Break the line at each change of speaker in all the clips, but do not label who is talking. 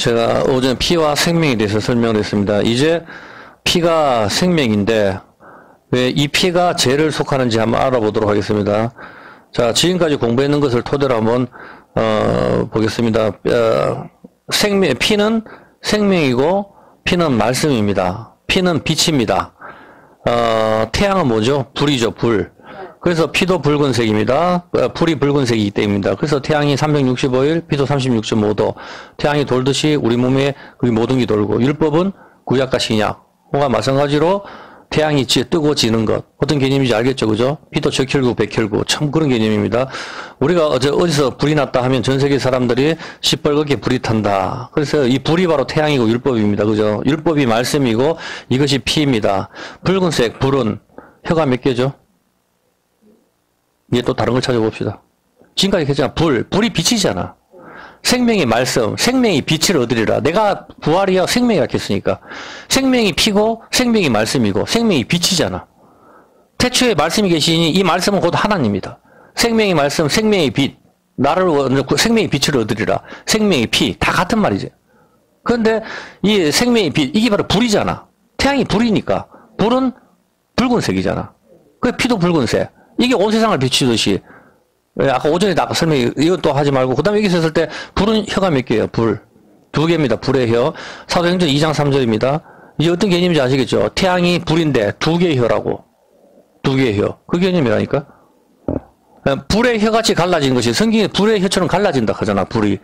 제가 오전에 피와 생명에 대해서 설명했습니다. 이제 피가 생명인데 왜 이 피가 죄를 속하는지 한번 알아보도록 하겠습니다. 자, 지금까지 공부했는 것을 토대로 한번 보겠습니다. 피는 생명이고 피는 말씀입니다. 피는 빛입니다. 태양은 뭐죠? 불이죠, 불. 그래서 피도 붉은색입니다. 불이 붉은색이기 때문입니다. 그래서 태양이 365일, 피도 36.5도. 태양이 돌듯이 우리 몸에 그 모든 게 돌고, 율법은 구약과 신약과 마찬가지로 태양이 뜨고 지는 것. 어떤 개념인지 알겠죠, 그죠? 피도 적혈구, 백혈구. 참 그런 개념입니다. 우리가 어디서 불이 났다 하면 전 세계 사람들이 시뻘겋게 불이 탄다. 그래서 이 불이 바로 태양이고 율법입니다. 그죠? 율법이 말씀이고 이것이 피입니다. 붉은색, 불은 혀가 몇 개죠? 이제 또 다른 걸 찾아봅시다. 지금까지 했잖아. 불이 빛이잖아. 생명의 말씀, 생명이 빛을 얻으리라. 내가 부활이야 생명이라 했으니까. 생명이 피고 생명이 말씀이고 생명이 빛이잖아. 태초에 말씀이 계시니 이 말씀은 곧 하나님이다. 생명의 말씀, 생명의 빛. 생명의 빛을 얻으리라. 생명의 피. 다 같은 말이지. 그런데 이 생명의 빛, 이게 바로 불이잖아. 태양이 불이니까. 불은 붉은색이잖아. 그 피도 붉은색. 이게 온 세상을 비추듯이. 아까 오전에 설명해, 이건 또 하지 말고, 그 다음에 여기서 했을 때, 불은 혀가 몇 개예요? 불. 2개입니다. 불의 혀. 사도행전 2장 3절입니다. 이제 어떤 개념인지 아시겠죠? 태양이 불인데, 2개의 혀라고. 2개의 혀. 그 개념이라니까? 불의 혀같이 갈라진 것이, 성경에 불의 혀처럼 갈라진다 하잖아, 불이.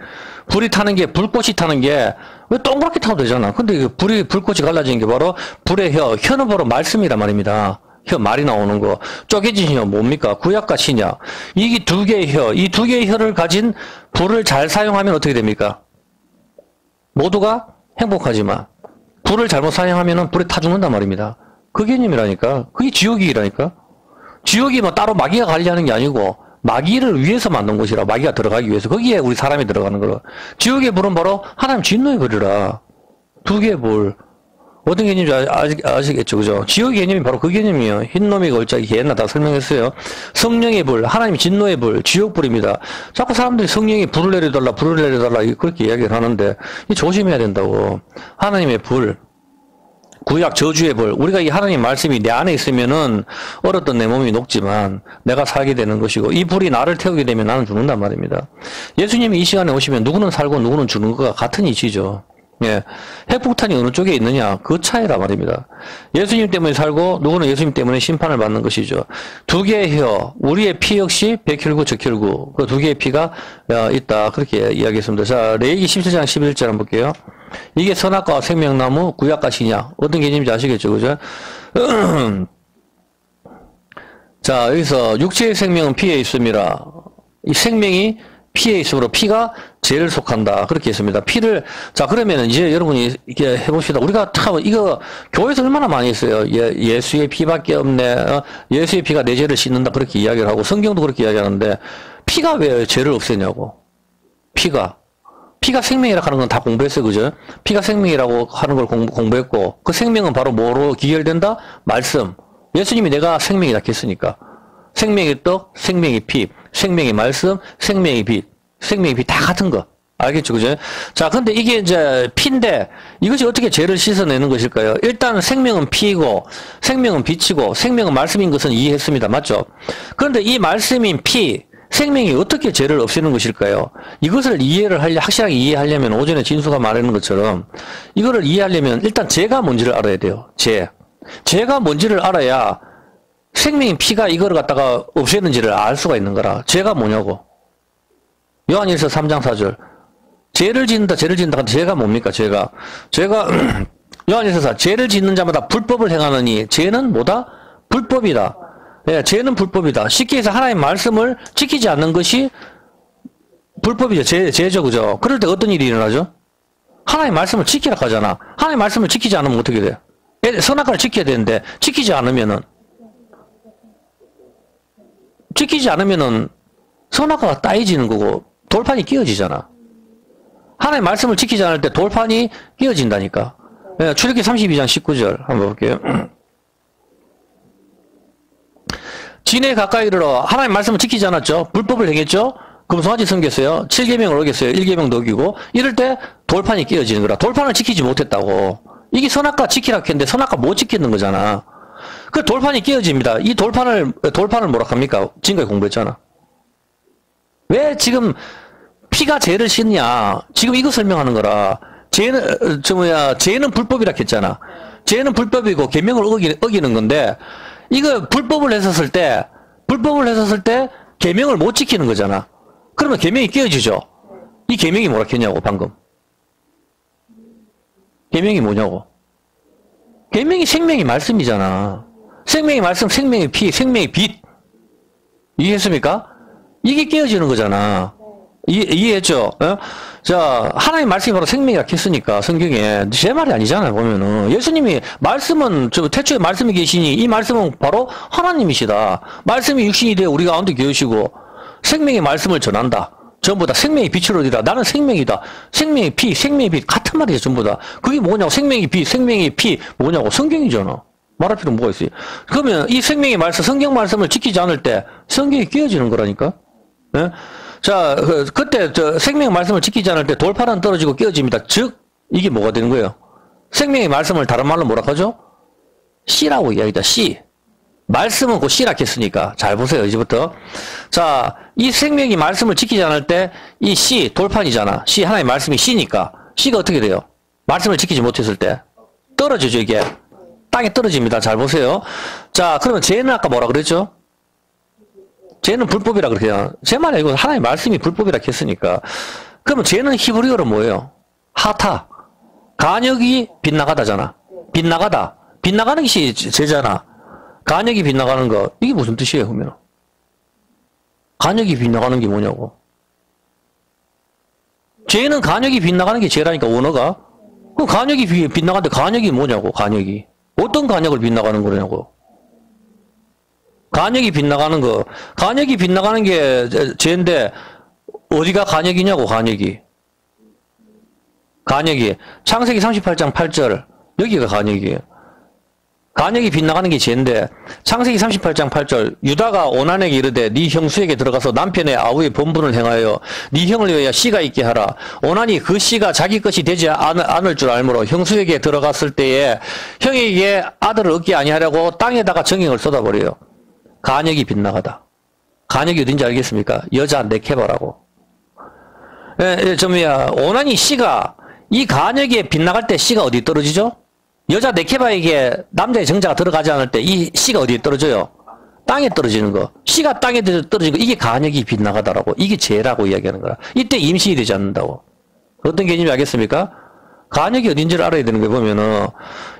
불이 타는 게, 불꽃이 타는 게, 왜 동그랗게 타도 되잖아. 근데 불꽃이 갈라진 게 바로 불의 혀. 혀는 바로 말씀이란 말입니다. 혀, 말이 나오는 거. 쪼개진 혀, 뭡니까? 구약과 신약. 이게 2개의 혀, 이 2개의 혀를 가진 불을 잘 사용하면 어떻게 됩니까? 모두가 행복하지만, 불을 잘못 사용하면 불에 타 죽는단 말입니다. 그 개념이라니까. 그게 지옥이라니까. 지옥이 뭐 따로 마귀가 관리하는 게 아니고, 마귀를 위해서 만든 곳이라, 마귀가 들어가기 위해서. 거기에 우리 사람이 들어가는 거라. 지옥의 불은 바로 하나님 진노의 불이라. 2개의 불. 어떤 개념인지 아시겠죠, 그죠? 지옥의 개념이 바로 그 개념이에요. 흰놈이 걸작이 옛날 다 설명했어요. 성령의 불, 하나님 진노의 불, 지옥불입니다. 자꾸 사람들이 성령이 불을 내려달라, 그렇게 이야기를 하는데, 이 조심해야 된다고. 하나님의 불, 구약 저주의 불, 우리가 이 하나님 말씀이 내 안에 있으면은, 얼었던 내 몸이 녹지만, 내가 살게 되는 것이고, 이 불이 나를 태우게 되면 나는 죽는단 말입니다. 예수님이 이 시간에 오시면 누구는 살고 누구는 죽는 것과 같은 이치죠. 예. 핵폭탄이 어느 쪽에 있느냐, 그 차이라 말입니다. 예수님 때문에 살고, 누구는 예수님 때문에 심판을 받는 것이죠. 2개의 혀, 우리의 피 역시 백혈구, 적혈구, 그 2개의 피가 있다. 그렇게 이야기했습니다. 자, 레위기 17장 11절 한번 볼게요. 이게 선악과와 생명나무, 구약과 신약. 어떤 개념인지 아시겠죠, 그죠? 자, 여기서 육체의 생명은 피에 있습니다. 이 생명이 피에 있으므로 피가 죄를 속한다. 그렇게 했습니다. 피를, 자, 그러면은 이제 여러분이 이렇게 해봅시다. 우리가 참, 이거, 교회에서 얼마나 많이 했어요. 예수의 피밖에 없네. 예수의 피가 내 죄를 씻는다. 그렇게 이야기를 하고, 성경도 그렇게 이야기하는데, 피가 왜 죄를 없애냐고. 피가 생명이라고 하는 건 다 공부했어요. 그죠? 피가 생명이라고 하는 걸 공부했고, 그 생명은 바로 뭐로 기결된다? 말씀. 예수님이 내가 생명이다 했으니까. 생명의 떡, 생명의 피, 생명의 말씀, 생명의 빛, 다 같은 거. 알겠죠? 그죠? 자, 근데 이게 이제 피인데, 이것이 어떻게 죄를 씻어내는 것일까요? 일단 생명은 피이고, 생명은 빛이고, 생명은 말씀인 것은 이해했습니다. 맞죠? 그런데 이 말씀인 피, 생명이 어떻게 죄를 없애는 것일까요? 이것을 확실하게 이해하려면, 오전에 진수가 말하는 것처럼, 이거를 이해하려면 일단 죄가 뭔지를 알아야 돼요. 죄가 뭔지를 알아야, 생명인 피가 이거를 갖다가 없애는지를 알 수가 있는 거라. 죄가 뭐냐고. 요한일서 3장 4절. 죄를 짓는다. 죄가 뭡니까? 죄가 요한일서 4. 죄를 짓는 자마다 불법을 행하느니 죄는 뭐다? 불법이다. 예, 죄는 불법이다. 쉽게 해서 하나님의 말씀을 지키지 않는 것이 불법이죠. 죄죠. 그죠? 그럴 때 어떤 일이 일어나죠? 하나님의 말씀을 지키라 하잖아. 하나님의 말씀을 지키지 않으면 어떻게 돼요? 선악과를 지켜야 되는데 지키지 않으면은 선악과가 따위지는 거고 돌판이 끼어지잖아. 하나님의 말씀을 지키지 않을 때 돌판이 끼어진다니까. 예, 출애굽기 32장 19절 한번 볼게요. 진에 가까이 이르러 하나님의 말씀을 지키지 않았죠? 불법을 행했죠? 금송아지 섬겼어요. 7계명을 어겼어요. 1계명도 어기고 이럴 때 돌판이 깨어지는 거라. 돌판을 지키지 못했다고. 이게 선악과 지키라 했는데 선악과 못 지키는 거잖아. 그 돌판이 깨어집니다. 이 돌판을 뭐라 합니까? 지금까지 공부했잖아. 왜 지금 피가 죄를 씻냐? 지금 이거 설명하는 거라. 죄는 불법이라 했잖아. 죄는 불법이고 계명을 어기는 건데 이거 불법을 했었을 때 계명을 못 지키는 거잖아. 그러면 계명이 깨어지죠. 이 계명이 뭐라 했냐고 방금. 계명이 뭐냐고. 계명이 생명이 말씀이잖아. 생명이 말씀, 생명이 피, 생명이 빛. 이해했습니까? 이게 깨어지는 거잖아. 이해했죠? 어? 자, 하나님 말씀이 바로 생명이라 했으니까, 성경에. 제 말이 아니잖아요, 보면은. 예수님이, 말씀은, 태초에 말씀이 계시니, 이 말씀은 바로 하나님이시다. 말씀이 육신이 되어 우리 가운데 계시고, 생명의 말씀을 전한다. 전부 다 생명의 빛을 얻으라. 나는 생명이다. 생명의 피, 생명의 빛. 같은 말이죠, 전부 다. 그게 뭐냐고, 생명의 빛, 생명의 피, 뭐냐고, 성경이잖아. 말할 필요는 뭐가 있어요. 그러면 이 생명의 말씀, 성경 말씀을 지키지 않을 때, 성경이 깨어지는 거라니까? 네? 자, 그때 생명의 말씀을 지키지 않을 때 돌파는 떨어지고 깨어집니다. 즉 이게 뭐가 되는 거예요? 생명의 말씀을 다른 말로 뭐라 하죠? 씨라고 이야기다. 씨. 말씀은 곧 씨라 했으니까 잘 보세요. 이제부터. 자, 이 생명의 말씀을 지키지 않을 때 이 씨 돌판이잖아. 씨 하나의 말씀이 씨니까 씨가 어떻게 돼요? 말씀을 지키지 못했을 때 떨어지죠. 이게 땅에 떨어집니다. 잘 보세요. 자, 그러면 죄는 아까 뭐라 그랬죠? 죄는 불법이라 그래요. 제 말이 아니고 하나님의 말씀이 불법이라 했으니까. 그러면 죄는 히브리어로 뭐예요? 하타. 간역이 빗나가다잖아. 빗나가다. 빗나가는 것이 죄잖아. 간역이 빗나가는 거. 이게 무슨 뜻이에요, 그러면? 간역이 빗나가는 게 뭐냐고. 죄는 간역이 빗나가는 게 죄라니까, 원어가. 그럼 간역이 빗나가는데 간역이 뭐냐고, 간역이. 어떤 간역을 빗나가는 거냐고. 간역이 빗나가는 거. 간역이 빗나가는 게 죄인데, 어디가 간역이냐고, 간역이. 간역이. 창세기 38장 8절. 여기가 간역이에요. 간역이 빗나가는 게 죄인데, 창세기 38장 8절. 유다가 오난에게 이르되, 네 형수에게 들어가서 남편의 아우의 본분을 행하여, 네 형을 위하여 씨가 있게 하라. 오난이 그 씨가 자기 것이 되지 않을 줄 알므로 형수에게 들어갔을 때에 형에게 아들을 얻게 아니하려고 땅에다가 정액을 쏟아버려요. 간역이 빗나가다. 간역이 어딘지 알겠습니까? 여자 네케바라고. 오난이 씨가 이 간역에 빗나갈 때 씨가 어디 떨어지죠? 여자 네케바에게 남자의 정자가 들어가지 않을 때 이 씨가 어디에 떨어져요? 땅에 떨어지는 거. 씨가 땅에 떨어지는 거. 이게 간역이 빗나가다라고. 이게 죄라고 이야기하는 거야. 이때 임신이 되지 않는다고. 어떤 개념인지 알겠습니까? 간역이 어딘지를 알아야 되는 거 보면은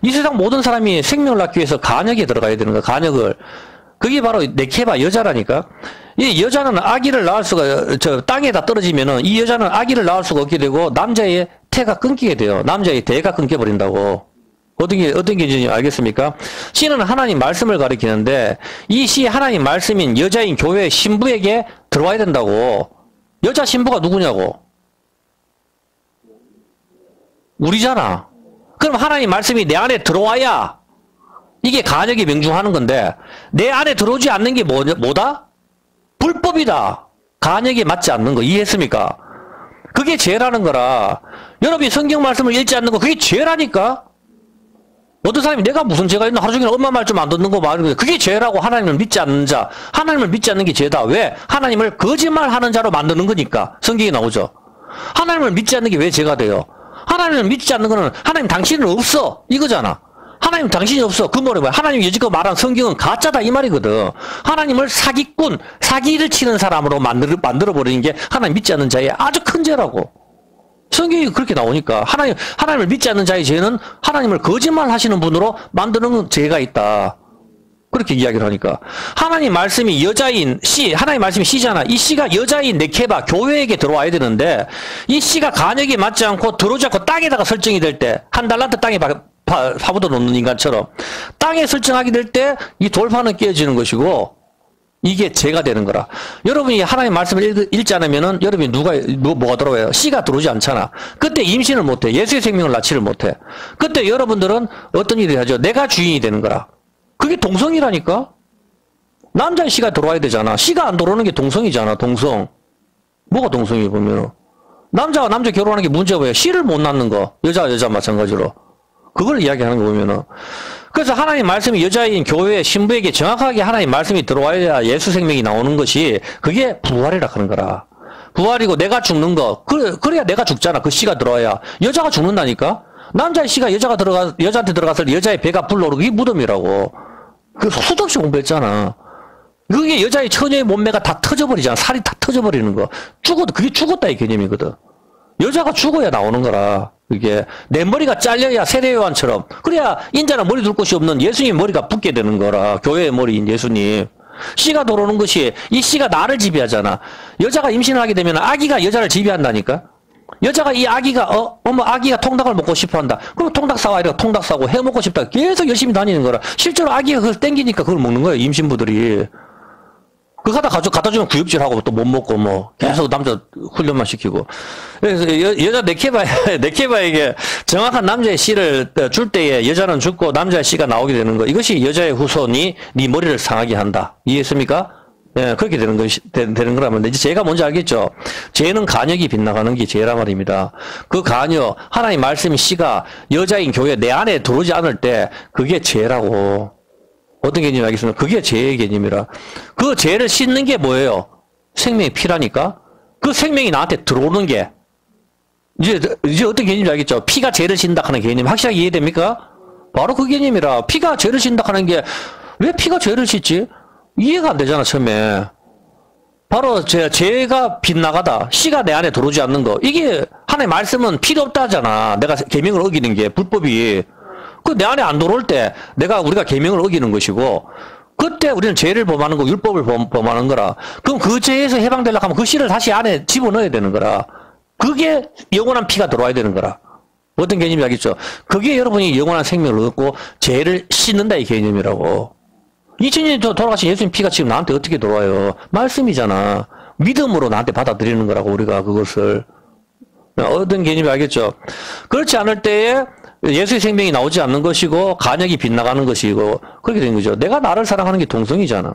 이 세상 모든 사람이 생명을 낳기 위해서 간역에 들어가야 되는 거야. 간역을. 그게 바로 네케바 여자라니까. 이 여자는 아기를 낳을 수가 땅에다 떨어지면은 이 여자는 아기를 낳을 수가 없게 되고 남자의 태가 끊기게 돼요. 남자의 대가 끊겨버린다고. 어떤 게 알겠습니까? 씨는 하나님 말씀을 가리키는데 이 씨 하나님 말씀인 여자인 교회 신부에게 들어와야 된다고. 여자 신부가 누구냐고. 우리잖아. 그럼 하나님 말씀이 내 안에 들어와야 이게 간역이 명중하는 건데 내 안에 들어오지 않는 게 뭐다? 불법이다. 간역에 맞지 않는 거. 이해했습니까? 그게 죄라는 거라. 여러분이 성경 말씀을 읽지 않는 거 그게 죄라니까. 어떤 사람이 내가 무슨 죄가 있나 하루 종일 엄마 말 좀 안 듣는 거 말하는 거야. 그게 죄라고. 하나님을 믿지 않는 자. 하나님을 믿지 않는 게 죄다. 왜? 하나님을 거짓말하는 자로 만드는 거니까. 성경이 나오죠. 하나님을 믿지 않는 게 왜 죄가 돼요? 하나님을 믿지 않는 거는 하나님 당신은 없어. 이거잖아. 하나님 당신이 없어. 그 말이 뭐야? 하나님 여지껏 말한 성경은 가짜다 이 말이거든. 하나님을 사기꾼, 사기를 치는 사람으로 만들어버리는 게 하나님 믿지 않는 자의 아주 큰 죄라고. 성경이 그렇게 나오니까 하나님을 믿지 않는 자의 죄는 하나님을 거짓말하시는 분으로 만드는 죄가 있다. 그렇게 이야기를 하니까 하나님 말씀이 여자인 씨, 하나님 말씀이 씨잖아. 이 씨가 여자인 네케바 교회에게 들어와야 되는데 이 씨가 간역에 맞지 않고 들어오지 않고 땅에다가 설정이 될 때 한 달란트 땅에 파묻어 놓는 인간처럼 땅에 설정하게 될 때 이 돌판은 깨어지는 것이고 이게 죄가 되는 거라. 여러분이 하나님 말씀을 읽지 않으면은 여러분이 뭐가 들어와요? 씨가 들어오지 않잖아. 그때 임신을 못해. 예수의 생명을 낳지를 못해. 그때 여러분들은 어떤 일을 하죠? 내가 주인이 되는 거라. 그게 동성이라니까? 남자의 씨가 들어와야 되잖아. 씨가 안 들어오는 게 동성이잖아. 동성. 뭐가 동성이 보면은. 남자와 남자 결혼하는 게 문제가 뭐예요? 씨를 못 낳는 거. 여자와 여자 마찬가지로. 그걸 이야기하는 거 보면은. 그래서 하나님 말씀이 여자인 교회 신부에게 정확하게 하나님 말씀이 들어와야 예수 생명이 나오는 것이 그게 부활이라 하는 거라. 부활이고 내가 죽는 거. 그래야 내가 죽잖아. 그 씨가 들어와야. 여자가 죽는다니까? 남자의 씨가 여자한테 들어갔을 때 여자의 배가 불러오르고 그게 무덤이라고. 그 수도 없이 공부했잖아. 그게 여자의 처녀의 몸매가 다 터져버리잖아. 살이 다 터져버리는 거. 그게 죽었다 이 개념이거든. 여자가 죽어야 나오는 거라. 이게 내 머리가 잘려야 세례요한처럼. 그래야 인자나 머리 둘 곳이 없는 예수님 머리가 붙게 되는 거라. 교회의 머리인 예수님. 씨가 들어오는 것이 이 씨가 나를 지배하잖아. 여자가 임신을 하게 되면 아기가 여자를 지배한다니까. 여자가 이 아기가 아기가 통닭을 먹고 싶어한다. 그럼 통닭 사와 이래 통닭 사고 해 먹고 싶다. 계속 열심히 다니는 거라. 실제로 아기가 그걸 땡기니까 그걸 먹는 거예요. 임신부들이. 그거 갖다 주면 구역질하고 또 못 먹고 계속 남자 훈련만 시키고. 그래서 여자 네케바에게 정확한 남자의 씨를 줄 때에 여자는 죽고 남자의 씨가 나오게 되는 거. 이것이 여자의 후손이 네 머리를 상하게 한다. 이해했습니까? 예, 그렇게 되는 거라면 이제 죄가 뭔지 알겠죠? 죄는 간역이 빗나가는 게 죄라 말입니다. 그 간역, 하나님 말씀이 씨가 여자인 교회 내 안에 들어오지 않을 때 그게 죄라고. 어떤 개념이 알겠습니까? 그게 죄의 개념이라. 그 죄를 씻는 게 뭐예요? 생명의 피라니까? 그 생명이 나한테 들어오는 게. 이제 어떤 개념인지 알겠죠? 피가 죄를 씻는다 하는 개념. 확실하게 이해됩니까? 바로 그 개념이라. 피가 죄를 씻는다 하는 게, 왜 피가 죄를 씻지? 이해가 안 되잖아, 처음에. 바로 죄가 빗나가다. 씨가 내 안에 들어오지 않는 거. 이게, 하나의 말씀은 필요 없다 하잖아. 내가 계명을 어기는 게, 불법이. 그 내 안에 안 들어올 때 우리가 계명을 어기는 것이고 그때 우리는 죄를 범하는 거 율법을 범하는 거라. 그럼 그 죄에서 해방되려고 하면 그 씨를 다시 안에 집어넣어야 되는 거라. 그게 영원한 피가 들어와야 되는 거라. 어떤 개념이 알겠죠? 그게 여러분이 영원한 생명을 얻고 죄를 씻는다 이 개념이라고. 2000년이 돌아가신 예수님 피가 지금 나한테 어떻게 들어와요? 말씀이잖아. 믿음으로 나한테 받아들이는 거라고 우리가 그것을. 어떤 개념이 알겠죠? 그렇지 않을 때에 예수의 생명이 나오지 않는 것이고 간역이 빗나가는 것이고 그렇게 된 거죠. 내가 나를 사랑하는 게 동성이잖아.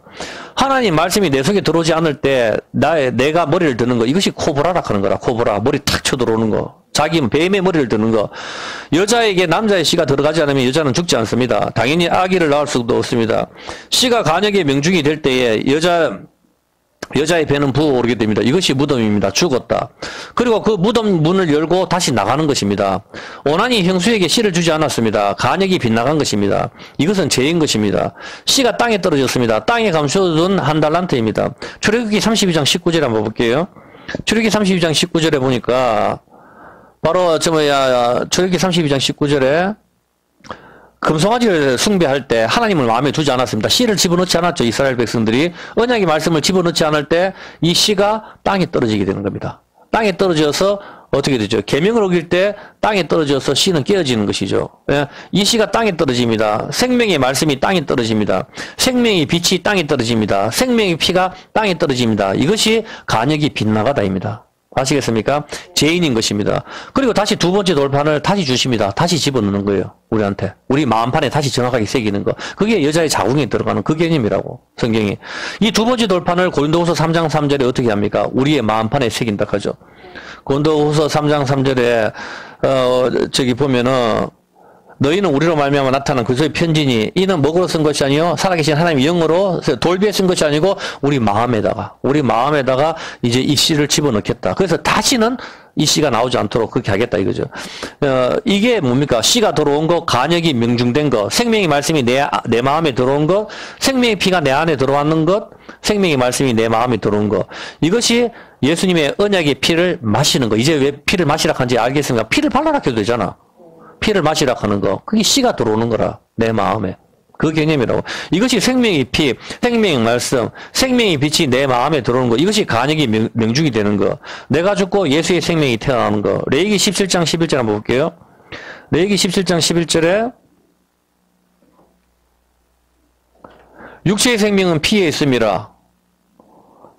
하나님 말씀이 내 속에 들어오지 않을 때 내가 머리를 드는 거 이것이 코브라라 하는 거라. 코브라 머리 탁 쳐들어오는 거. 자기 뱀의 머리를 드는 거. 여자에게 남자의 씨가 들어가지 않으면 여자는 죽지 않습니다. 당연히 아기를 낳을 수도 없습니다. 씨가 간역의 명중이 될 때에 여자의 배는 부어오르게 됩니다. 이것이 무덤입니다. 죽었다. 그리고 그 무덤 문을 열고 다시 나가는 것입니다. 오난이 형수에게 씨를 주지 않았습니다. 간역이 빗나간 것입니다. 이것은 죄인 것입니다. 씨가 땅에 떨어졌습니다. 땅에 감춰둔 한 달란트입니다. 출애굽기 32장 19절에 한번 볼게요. 출애굽기 32장 19절에 보니까 바로 출애굽기 32장 19절에 금송아지를 숭배할 때 하나님을 마음에 두지 않았습니다. 씨를 집어넣지 않았죠. 이스라엘 백성들이. 언약의 말씀을 집어넣지 않을 때 이 씨가 땅에 떨어지게 되는 겁니다. 땅에 떨어져서 어떻게 되죠? 계명을 어길 때 땅에 떨어져서 씨는 깨어지는 것이죠. 이 씨가 땅에 떨어집니다. 생명의 말씀이 땅에 떨어집니다. 생명의 빛이 땅에 떨어집니다. 생명의 피가 땅에 떨어집니다. 이것이 간역이 빗나가다입니다. 아시겠습니까? 죄인인 것입니다. 그리고 다시 두 번째 돌판을 다시 주십니다. 다시 집어넣는 거예요. 우리한테. 우리 마음판에 다시 정확하게 새기는 거. 그게 여자의 자궁에 들어가는 그 개념이라고. 성경이. 이 두 번째 돌판을 고린도후서 3장 3절에 어떻게 합니까? 우리의 마음판에 새긴다 하죠. 고린도후서 3장 3절에 저기 보면은 너희는 우리로 말미암아 나타난 그리스도의 편지니 이는 먹으로 쓴 것이 아니요 살아계신 하나님의 영으로 돌비에 쓴 것이 아니고 우리 마음에다가 이제 이 씨를 집어넣겠다. 그래서 다시는 이 씨가 나오지 않도록 그렇게 하겠다 이거죠. 이게 뭡니까? 씨가 들어온 거, 간역이 명중된 거, 생명의 말씀이 내 마음에 들어온 것, 생명의 피가 내 안에 들어왔는 것, 생명의 말씀이 내 마음에 들어온 것. 이것이 예수님의 언약의 피를 마시는 거. 이제 왜 피를 마시라 한지 알겠습니까? 피를 발라라 해도 되잖아. 피를 마시라 하는 거. 그게 씨가 들어오는 거라. 내 마음에. 그 개념이라고. 이것이 생명의 피, 생명의 말씀, 생명의 빛이 내 마음에 들어오는 거. 이것이 간역이 명중이 되는 거. 내가 죽고 예수의 생명이 태어나는 거. 레위기 17장 11절 한번 볼게요. 레위기 17장 11절에 육체의 생명은 피에 있음이라.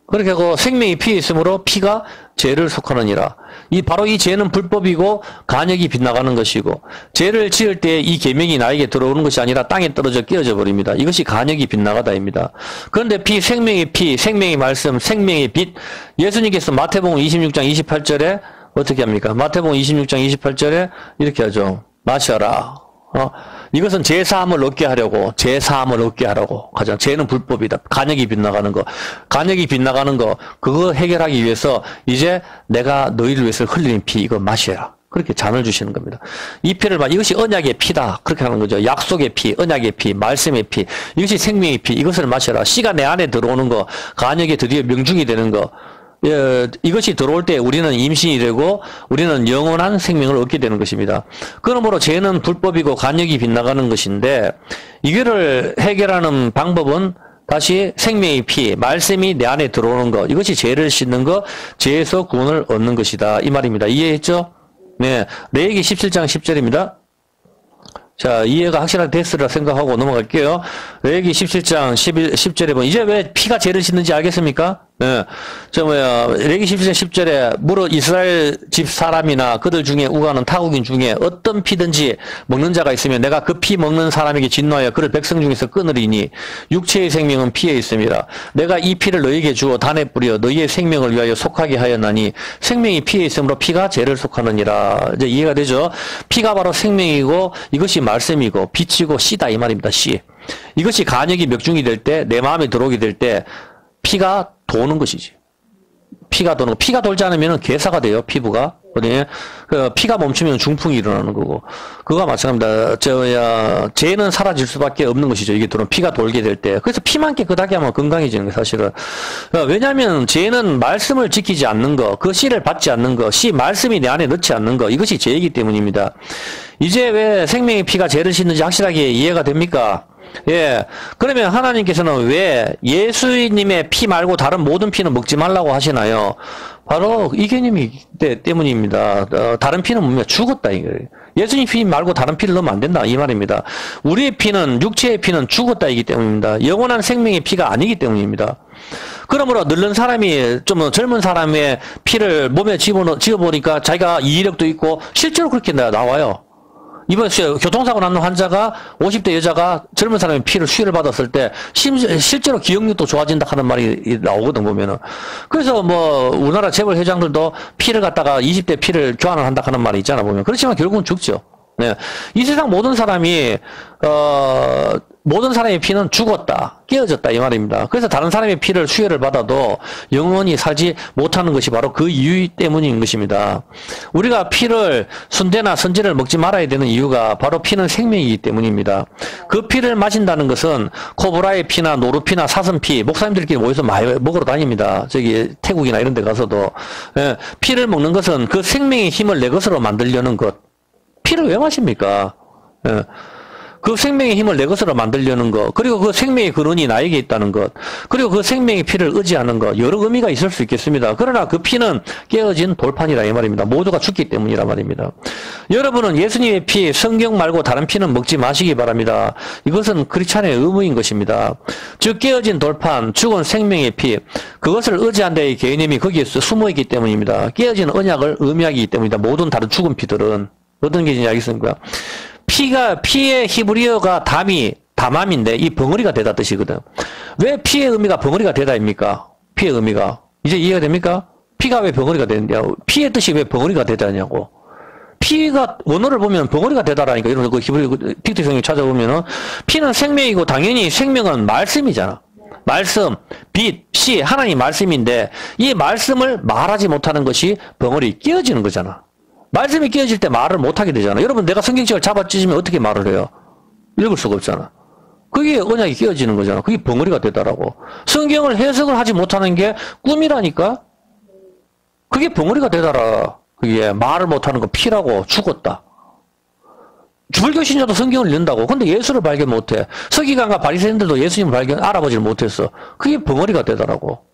그렇게 하고 생명이 피에 있으므로 피가 죄를 속하느니라. 바로 이 죄는 불법이고 간역이 빗나가는 것이고 죄를 지을 때 이 계명이 나에게 들어오는 것이 아니라 땅에 떨어져 끼어져 버립니다. 이것이 간역이 빗나가다입니다. 그런데 생명의 피, 생명의 말씀, 생명의 빛. 예수님께서 마태복음 26장 28절에 어떻게 합니까? 마태복음 26장 28절에 이렇게 하죠. 마셔라. 이것은 제사함을 얻게 하려고, 제사함을 얻게 하라고. 가장 죄는 불법이다. 간역이 빗나가는 거. 간역이 빗나가는 거, 그거 해결하기 위해서 이제 내가 너희를 위해서 흘리는 피, 이거 마셔라. 그렇게 잔을 주시는 겁니다. 이 피를 이것이 언약의 피다. 그렇게 하는 거죠. 약속의 피, 언약의 피, 말씀의 피. 이것이 생명의 피. 이것을 마셔라. 씨가 내 안에 들어오는 거, 간역에 드디어 명중이 되는 거. 이것이 들어올 때 우리는 임신이 되고 우리는 영원한 생명을 얻게 되는 것입니다. 그러므로 죄는 불법이고 간역이 빗나가는 것인데 이거를 해결하는 방법은 다시 생명의 피, 말씀이 내 안에 들어오는 것, 이것이 죄를 씻는 것, 죄에서 구원을 얻는 것이다. 이 말입니다. 이해했죠? 네. 레위기 17장 10절입니다. 자, 이해가 확실하게 됐으리라 생각하고 넘어갈게요. 레위기 17장 10절에 보면 이제 왜 피가 죄를 씻는지 알겠습니까? 네. 레위기 17장 10절에 무릇 이스라엘 집 사람이나 그들 중에 우가는 타국인 중에 어떤 피든지 먹는 자가 있으면 내가 그 피 먹는 사람에게 진노하여 그를 백성 중에서 끊으리니 육체의 생명은 피에 있습니다. 내가 이 피를 너희에게 주어 단에 뿌려 너희의 생명을 위하여 속하게 하였나니 생명이 피에 있으므로 피가 죄를 속하느니라. 이제 이해가 되죠? 피가 바로 생명이고 이것이 말씀이고 빛이고 씨다 이 말입니다. 씨. 이것이 간역이 멱중이 될 때 내 마음에 들어오게 될 때 피가 도는 것이지. 피가 도는 거. 피가 돌지 않으면 괴사가 돼요. 피부가. 피가 멈추면 중풍이 일어나는 거고. 그거와 마찬가지입니다. 죄는 사라질 수밖에 없는 것이죠. 이게 피가 돌게 될 때. 그래서 피만 깨끗하게 하면 건강해지는 거예요. 사실은. 왜냐하면 죄는 말씀을 지키지 않는 거, 그 씨를 받지 않는 거, 말씀이 내 안에 넣지 않는 거, 이것이 죄이기 때문입니다. 이제 왜 생명의 피가 죄를 씻는지 확실하게 이해가 됩니까? 예. 그러면 하나님께서는 왜 예수님의 피 말고 다른 모든 피는 먹지 말라고 하시나요? 바로 이 개념이 때문입니다. 다른 피는 뭡니까? 죽었다, 이거예요. 예수님 피 말고 다른 피를 넣으면 안 된다, 이 말입니다. 우리의 피는, 육체의 피는 죽었다이기 때문입니다. 영원한 생명의 피가 아니기 때문입니다. 그러므로 늙은 사람이, 좀 젊은 사람의 피를 몸에 집어보니까 자기가 이력도 있고, 실제로 그렇게 나와요. 이번 교통사고 난 환자가 50대 여자가 젊은 사람의 피를 수혈을 받았을 때 실제로 기억력도 좋아진다 하는 말이 나오거든 보면은. 그래서 우리나라 재벌 회장들도 피를 갖다가 20대 피를 교환을 한다 하는 말이 있잖아 보면. 그렇지만 결국은 죽죠. 네. 이 세상 모든 사람의 피는 죽었다, 깨어졌다 이 말입니다. 그래서 다른 사람의 피를 수혈을 받아도 영원히 살지 못하는 것이 바로 그 이유 때문인 것입니다. 우리가 피를 순대나 선지를 먹지 말아야 되는 이유가 바로 피는 생명이기 때문입니다. 그 피를 마신다는 것은 코브라의 피나 노루피나 사슴피, 목사님들끼리 모여서 많이 먹으러 다닙니다. 태국이나 이런 데 가서도. 예, 피를 먹는 것은 그 생명의 힘을 내 것으로 만들려는 것. 피를 왜 마십니까? 예. 그 생명의 힘을 내 것으로 만들려는 것, 그리고 그 생명의 근원이 나에게 있다는 것, 그리고 그 생명의 피를 의지하는 것, 여러 의미가 있을 수 있겠습니다. 그러나 그 피는 깨어진 돌판이라 이 말입니다. 모두가 죽기 때문이라 말입니다. 여러분은 예수님의 피, 성경 말고 다른 피는 먹지 마시기 바랍니다. 이것은 크리스찬의 의무인 것입니다. 즉 깨어진 돌판, 죽은 생명의 피, 그것을 의지한다의 개념이 거기에 숨어있기 때문입니다. 깨어진 언약을 의미하기 때문입니다. 모든 다른 죽은 피들은. 어떤 게 알겠습니까? 피의 히브리어가 담함인데 이 벙어리가 되다 뜻이거든. 왜 피의 의미가 벙어리가 되다입니까? 피의 의미가. 이제 이해가 됩니까? 피가 왜 벙어리가 되느냐? 피의 뜻이 왜 벙어리가 되다냐고. 피가 원어를 보면 벙어리가 되다라니까. 이런 그 히브리 픽트 성경 찾아보면은 피는 생명이고 당연히 생명은 말씀이잖아. 말씀, 빛, 씨, 하나님 말씀인데 이 말씀을 말하지 못하는 것이 벙어리 끼어지는 거잖아. 말씀이 끼어질 때 말을 못하게 되잖아. 여러분 내가 성경책을 잡아 찢으면 어떻게 말을 해요? 읽을 수가 없잖아. 그게 언약이 끼어지는 거잖아. 그게 벙어리가 되더라고. 성경을 해석을 하지 못하는 게 꿈이라니까? 그게 벙어리가 되더라. 그게 말을 못하는 거 피라고 죽었다. 불교 신자도 성경을 읽는다고. 근데 예수를 발견 못해. 서기관과 바리새인들도 예수님을 알아보질 못했어. 그게 벙어리가 되더라고.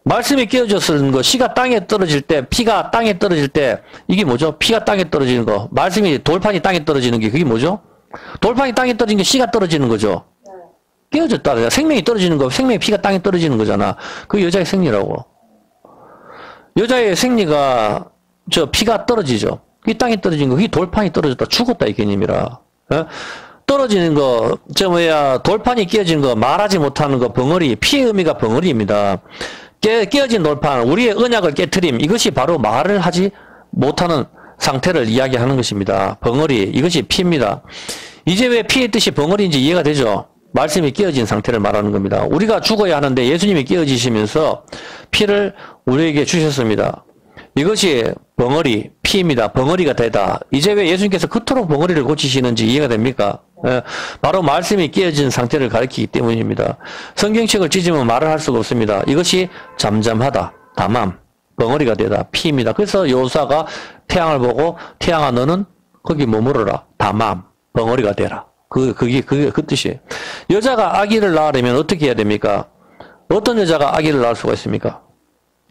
말씀이 끼어졌는 거, 씨가 땅에 떨어질 때, 피가 땅에 떨어질 때, 이게 뭐죠? 피가 땅에 떨어지는 거, 말씀이 돌판이 땅에 떨어지는 게 그게 뭐죠? 돌판이 땅에 떨어지는 게 씨가 떨어지는 거죠. 깨어졌다. 생명이 떨어지는 거, 생명의 피가 땅에 떨어지는 거잖아. 그 여자의 생리라고. 여자의 생리가, 피가 떨어지죠. 이 땅에 떨어진 거, 이 돌판이 떨어졌다. 죽었다, 이 개념이라. 어? 떨어지는 거, 돌판이 깨어지는 거, 말하지 못하는 거, 벙어리, 피의 의미가 벙어리입니다. 깨어진 돌판, 우리의 언약을 깨트림, 이것이 바로 말을 하지 못하는 상태를 이야기하는 것입니다. 벙어리, 이것이 피입니다. 이제 왜 피의 뜻이 벙어리인지 이해가 되죠? 말씀이 깨어진 상태를 말하는 겁니다. 우리가 죽어야 하는데 예수님이 깨어지시면서 피를 우리에게 주셨습니다. 이것이 벙어리, 피입니다. 벙어리가 되다. 이제 왜 예수님께서 그토록 벙어리를 고치시는지 이해가 됩니까? 바로 말씀이 깨어진 상태를 가리키기 때문입니다. 성경책을 찢으면 말을 할 수가 없습니다. 이것이 잠잠하다, 담함, 벙어리가 되다, 피입니다. 그래서 여호수아가 태양을 보고 태양아 너는 거기 머무르라, 담함, 벙어리가 되라. 그게 그 뜻이에요. 여자가 아기를 낳으려면 어떻게 해야 됩니까? 어떤 여자가 아기를 낳을 수가 있습니까?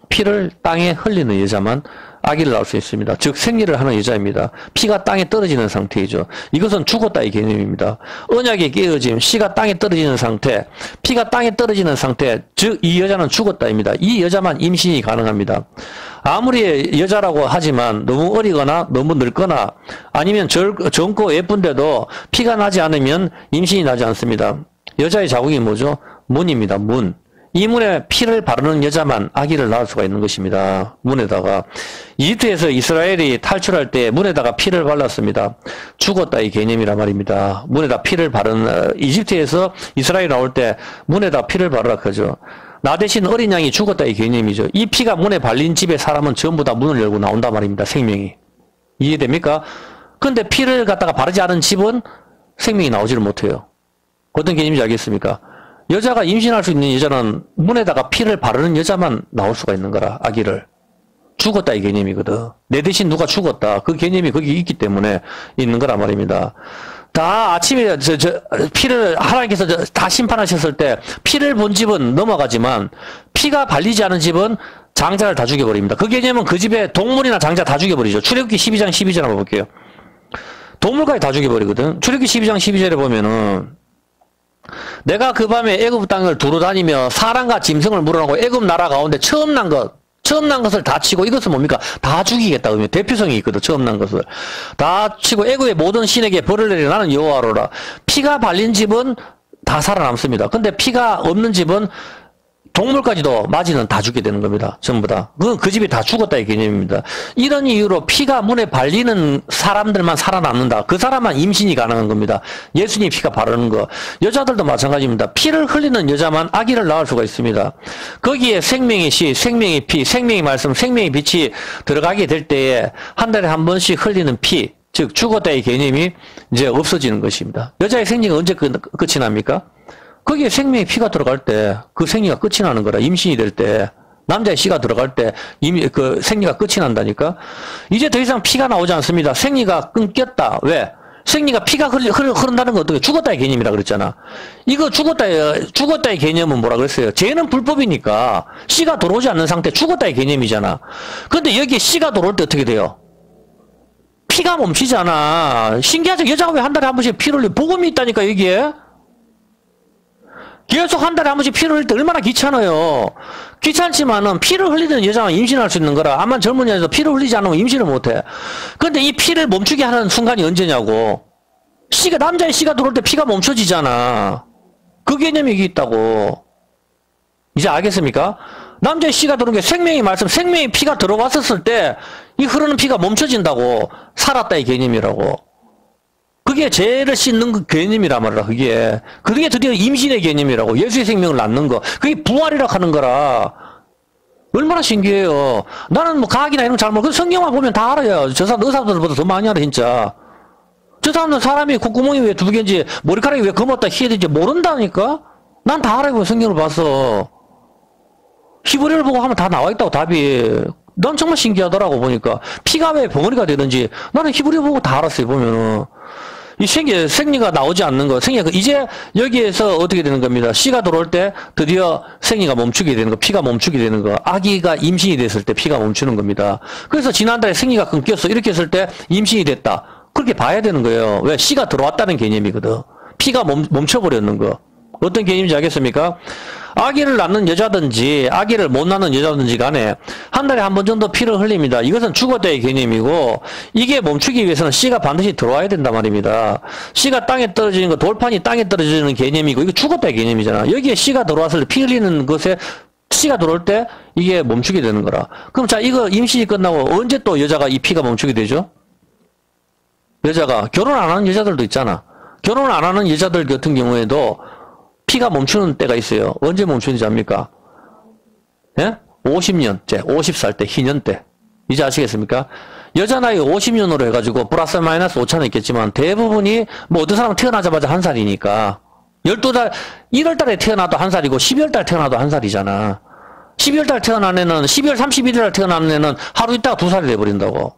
피를 땅에 흘리는 여자만 아기를 낳을 수 있습니다. 즉 생리를 하는 여자입니다. 피가 땅에 떨어지는 상태이죠. 이것은 죽었다 이 개념입니다. 언약이 깨어짐, 씨가 땅에 떨어지는 상태, 피가 땅에 떨어지는 상태, 즉 이 여자는 죽었다입니다. 이 여자만 임신이 가능합니다. 아무리 여자라고 하지만 너무 어리거나 너무 늙거나 아니면 젊고 예쁜데도 피가 나지 않으면 임신이 나지 않습니다. 여자의 자궁이 뭐죠? 문입니다. 문. 이 문에 피를 바르는 여자만 아기를 낳을 수가 있는 것입니다. 문에다가. 이집트에서 이스라엘이 탈출할 때 문에다가 피를 발랐습니다. 죽었다 이 개념이란 말입니다. 문에다 피를 바른, 이집트에서 이스라엘 나올 때 문에다 피를 바르라 하죠. 나 대신 어린 양이 죽었다 이 개념이죠. 이 피가 문에 발린 집의 사람은 전부 다 문을 열고 나온단 말입니다. 생명이. 이해됩니까? 근데 피를 갖다가 바르지 않은 집은 생명이 나오지를 못해요. 어떤 개념인지 알겠습니까? 여자가 임신할 수 있는 여자는 문에다가 피를 바르는 여자만 나올 수가 있는 거라, 아기를. 죽었다 이 개념이거든. 내 대신 누가 죽었다. 그 개념이 거기 있기 때문에 있는 거란 말입니다. 다 아침에 피를 하나님께서 다 심판하셨을 때 피를 본 집은 넘어가지만 피가 발리지 않은 집은 장자를 다 죽여버립니다. 그 개념은 그 집에 동물이나 장자 다 죽여버리죠. 출애굽기 12장 12절 한번 볼게요. 동물까지 다 죽여버리거든. 출애굽기 12장 12절에 보면은 내가 그 밤에 애굽 땅을 두루 다니며 사람과 짐승을 물어나고 애굽 나라 가운데 처음 난 것을 다 치고 이것은 뭡니까? 다 죽이겠다. 그러면 대표성이 있거든. 처음 난 것을. 다 치고 애굽의 모든 신에게 벌을 내리 나는 여호와로라. 피가 발린 집은 다 살아남습니다. 근데 피가 없는 집은 동물까지도 맞이는 다 죽게 되는 겁니다. 전부 다. 그 집이 다 죽었다 이 개념입니다. 이런 이유로 피가 문에 발리는 사람들만 살아남는다. 그 사람만 임신이 가능한 겁니다. 예수님 피가 바르는 거. 여자들도 마찬가지입니다. 피를 흘리는 여자만 아기를 낳을 수가 있습니다. 거기에 생명의 씨, 생명의 피, 생명의 말씀, 생명의 빛이 들어가게 될 때에 한 달에 한 번씩 흘리는 피, 즉 죽었다의 개념이 이제 없어지는 것입니다. 여자의 생리가 언제 끝이 납니까? 거기에 생명의 피가 들어갈 때 그 생리가 끝이 나는 거라. 임신이 될 때 남자의 씨가 들어갈 때 이미 그 생리가 끝이 난다니까. 이제 더 이상 피가 나오지 않습니다. 생리가 끊겼다. 왜? 생리가 피가 흐른다는 건 어떻게 죽었다의 개념이라 그랬잖아. 이거 죽었다의 개념은 뭐라 그랬어요? 죄는 불법이니까 씨가 들어오지 않는 상태 죽었다의 개념이잖아. 근데 여기에 씨가 들어올 때 어떻게 돼요? 피가 멈추잖아. 신기하죠? 여자가 왜 한 달에 한 번씩 피를 흘려? 복음이 있다니까 여기에. 계속 한 달에 한 번씩 피를 흘릴 때 얼마나 귀찮아요. 귀찮지만은 피를 흘리는 여자가 임신할 수 있는 거라. 암만 젊은 여자도 피를 흘리지 않으면 임신을 못해. 근데 이 피를 멈추게 하는 순간이 언제냐고. 남자의 씨가 들어올 때 피가 멈춰지잖아. 그 개념이 여기 있다고. 이제 알겠습니까? 남자의 씨가 들어온 게 생명의 말씀, 생명의 피가 들어왔었을 때 이 흐르는 피가 멈춰진다고. 살았다 이 개념이라고. 그게 죄를 씻는 그 개념이란 말이라, 그게. 그게 드디어 임신의 개념이라고. 예수의 생명을 낳는 거. 그게 부활이라고 하는 거라. 얼마나 신기해요. 나는 뭐 과학이나 이런 거 잘 모르고, 성경만 보면 다 알아요. 저 사람, 의사들보다 더 많이 알아, 진짜. 저 사람은 사람이 콧구멍이 왜 두 개인지, 머리카락이 왜 검었다 희해진지 모른다니까? 난 다 알아요, 성경을 봐서. 히브리를 보고 하면 다 나와 있다고, 답이. 난 정말 신기하더라고, 보니까. 피가 왜 벙어리가 되는지, 나는 히브리 보고 다 알았어요, 보면은. 이 생리가 나오지 않는 거, 이제 여기에서 어떻게 되는 겁니다. 씨가 들어올 때 드디어 생리가 멈추게 되는 거, 피가 멈추게 되는 거, 아기가 임신이 됐을 때 피가 멈추는 겁니다. 그래서 지난달에 생리가 끊겼어. 이렇게 했을 때 임신이 됐다. 그렇게 봐야 되는 거예요. 왜? 씨가 들어왔다는 개념이거든. 피가 멈춰버렸는 거. 어떤 개념인지 알겠습니까? 아기를 낳는 여자든지 아기를 못 낳는 여자든지 간에 한 달에 한 번 정도 피를 흘립니다. 이것은 죽었다의 개념이고 이게 멈추기 위해서는 씨가 반드시 들어와야 된단 말입니다. 씨가 땅에 떨어지는 거, 돌판이 땅에 떨어지는 개념이고 이거 죽었다의 개념이잖아. 여기에 씨가 들어왔을 때 피 흘리는 것에 씨가 들어올 때 이게 멈추게 되는 거라. 그럼 자, 이거 임신이 끝나고 언제 또 여자가 이 피가 멈추게 되죠? 여자가 결혼 안 하는 여자들도 있잖아. 결혼 안 하는 여자들 같은 경우에도 피가 멈추는 때가 있어요. 언제 멈추는지 압니까? 예? 50년째, 50살 때, 희년 때. 이제 아시겠습니까? 여자 나이 50년으로 해가지고 플러스 마이너스 5차는 있겠지만 대부분이 뭐 어떤 사람은 태어나자마자 1살이니까 12달, 1월 달에 태어나도 1살이고 12월 달 태어나도 1살이잖아. 12월 달 태어난 애는 12월 31일 날 태어난 애는 하루 있다가 2살이 돼버린다고.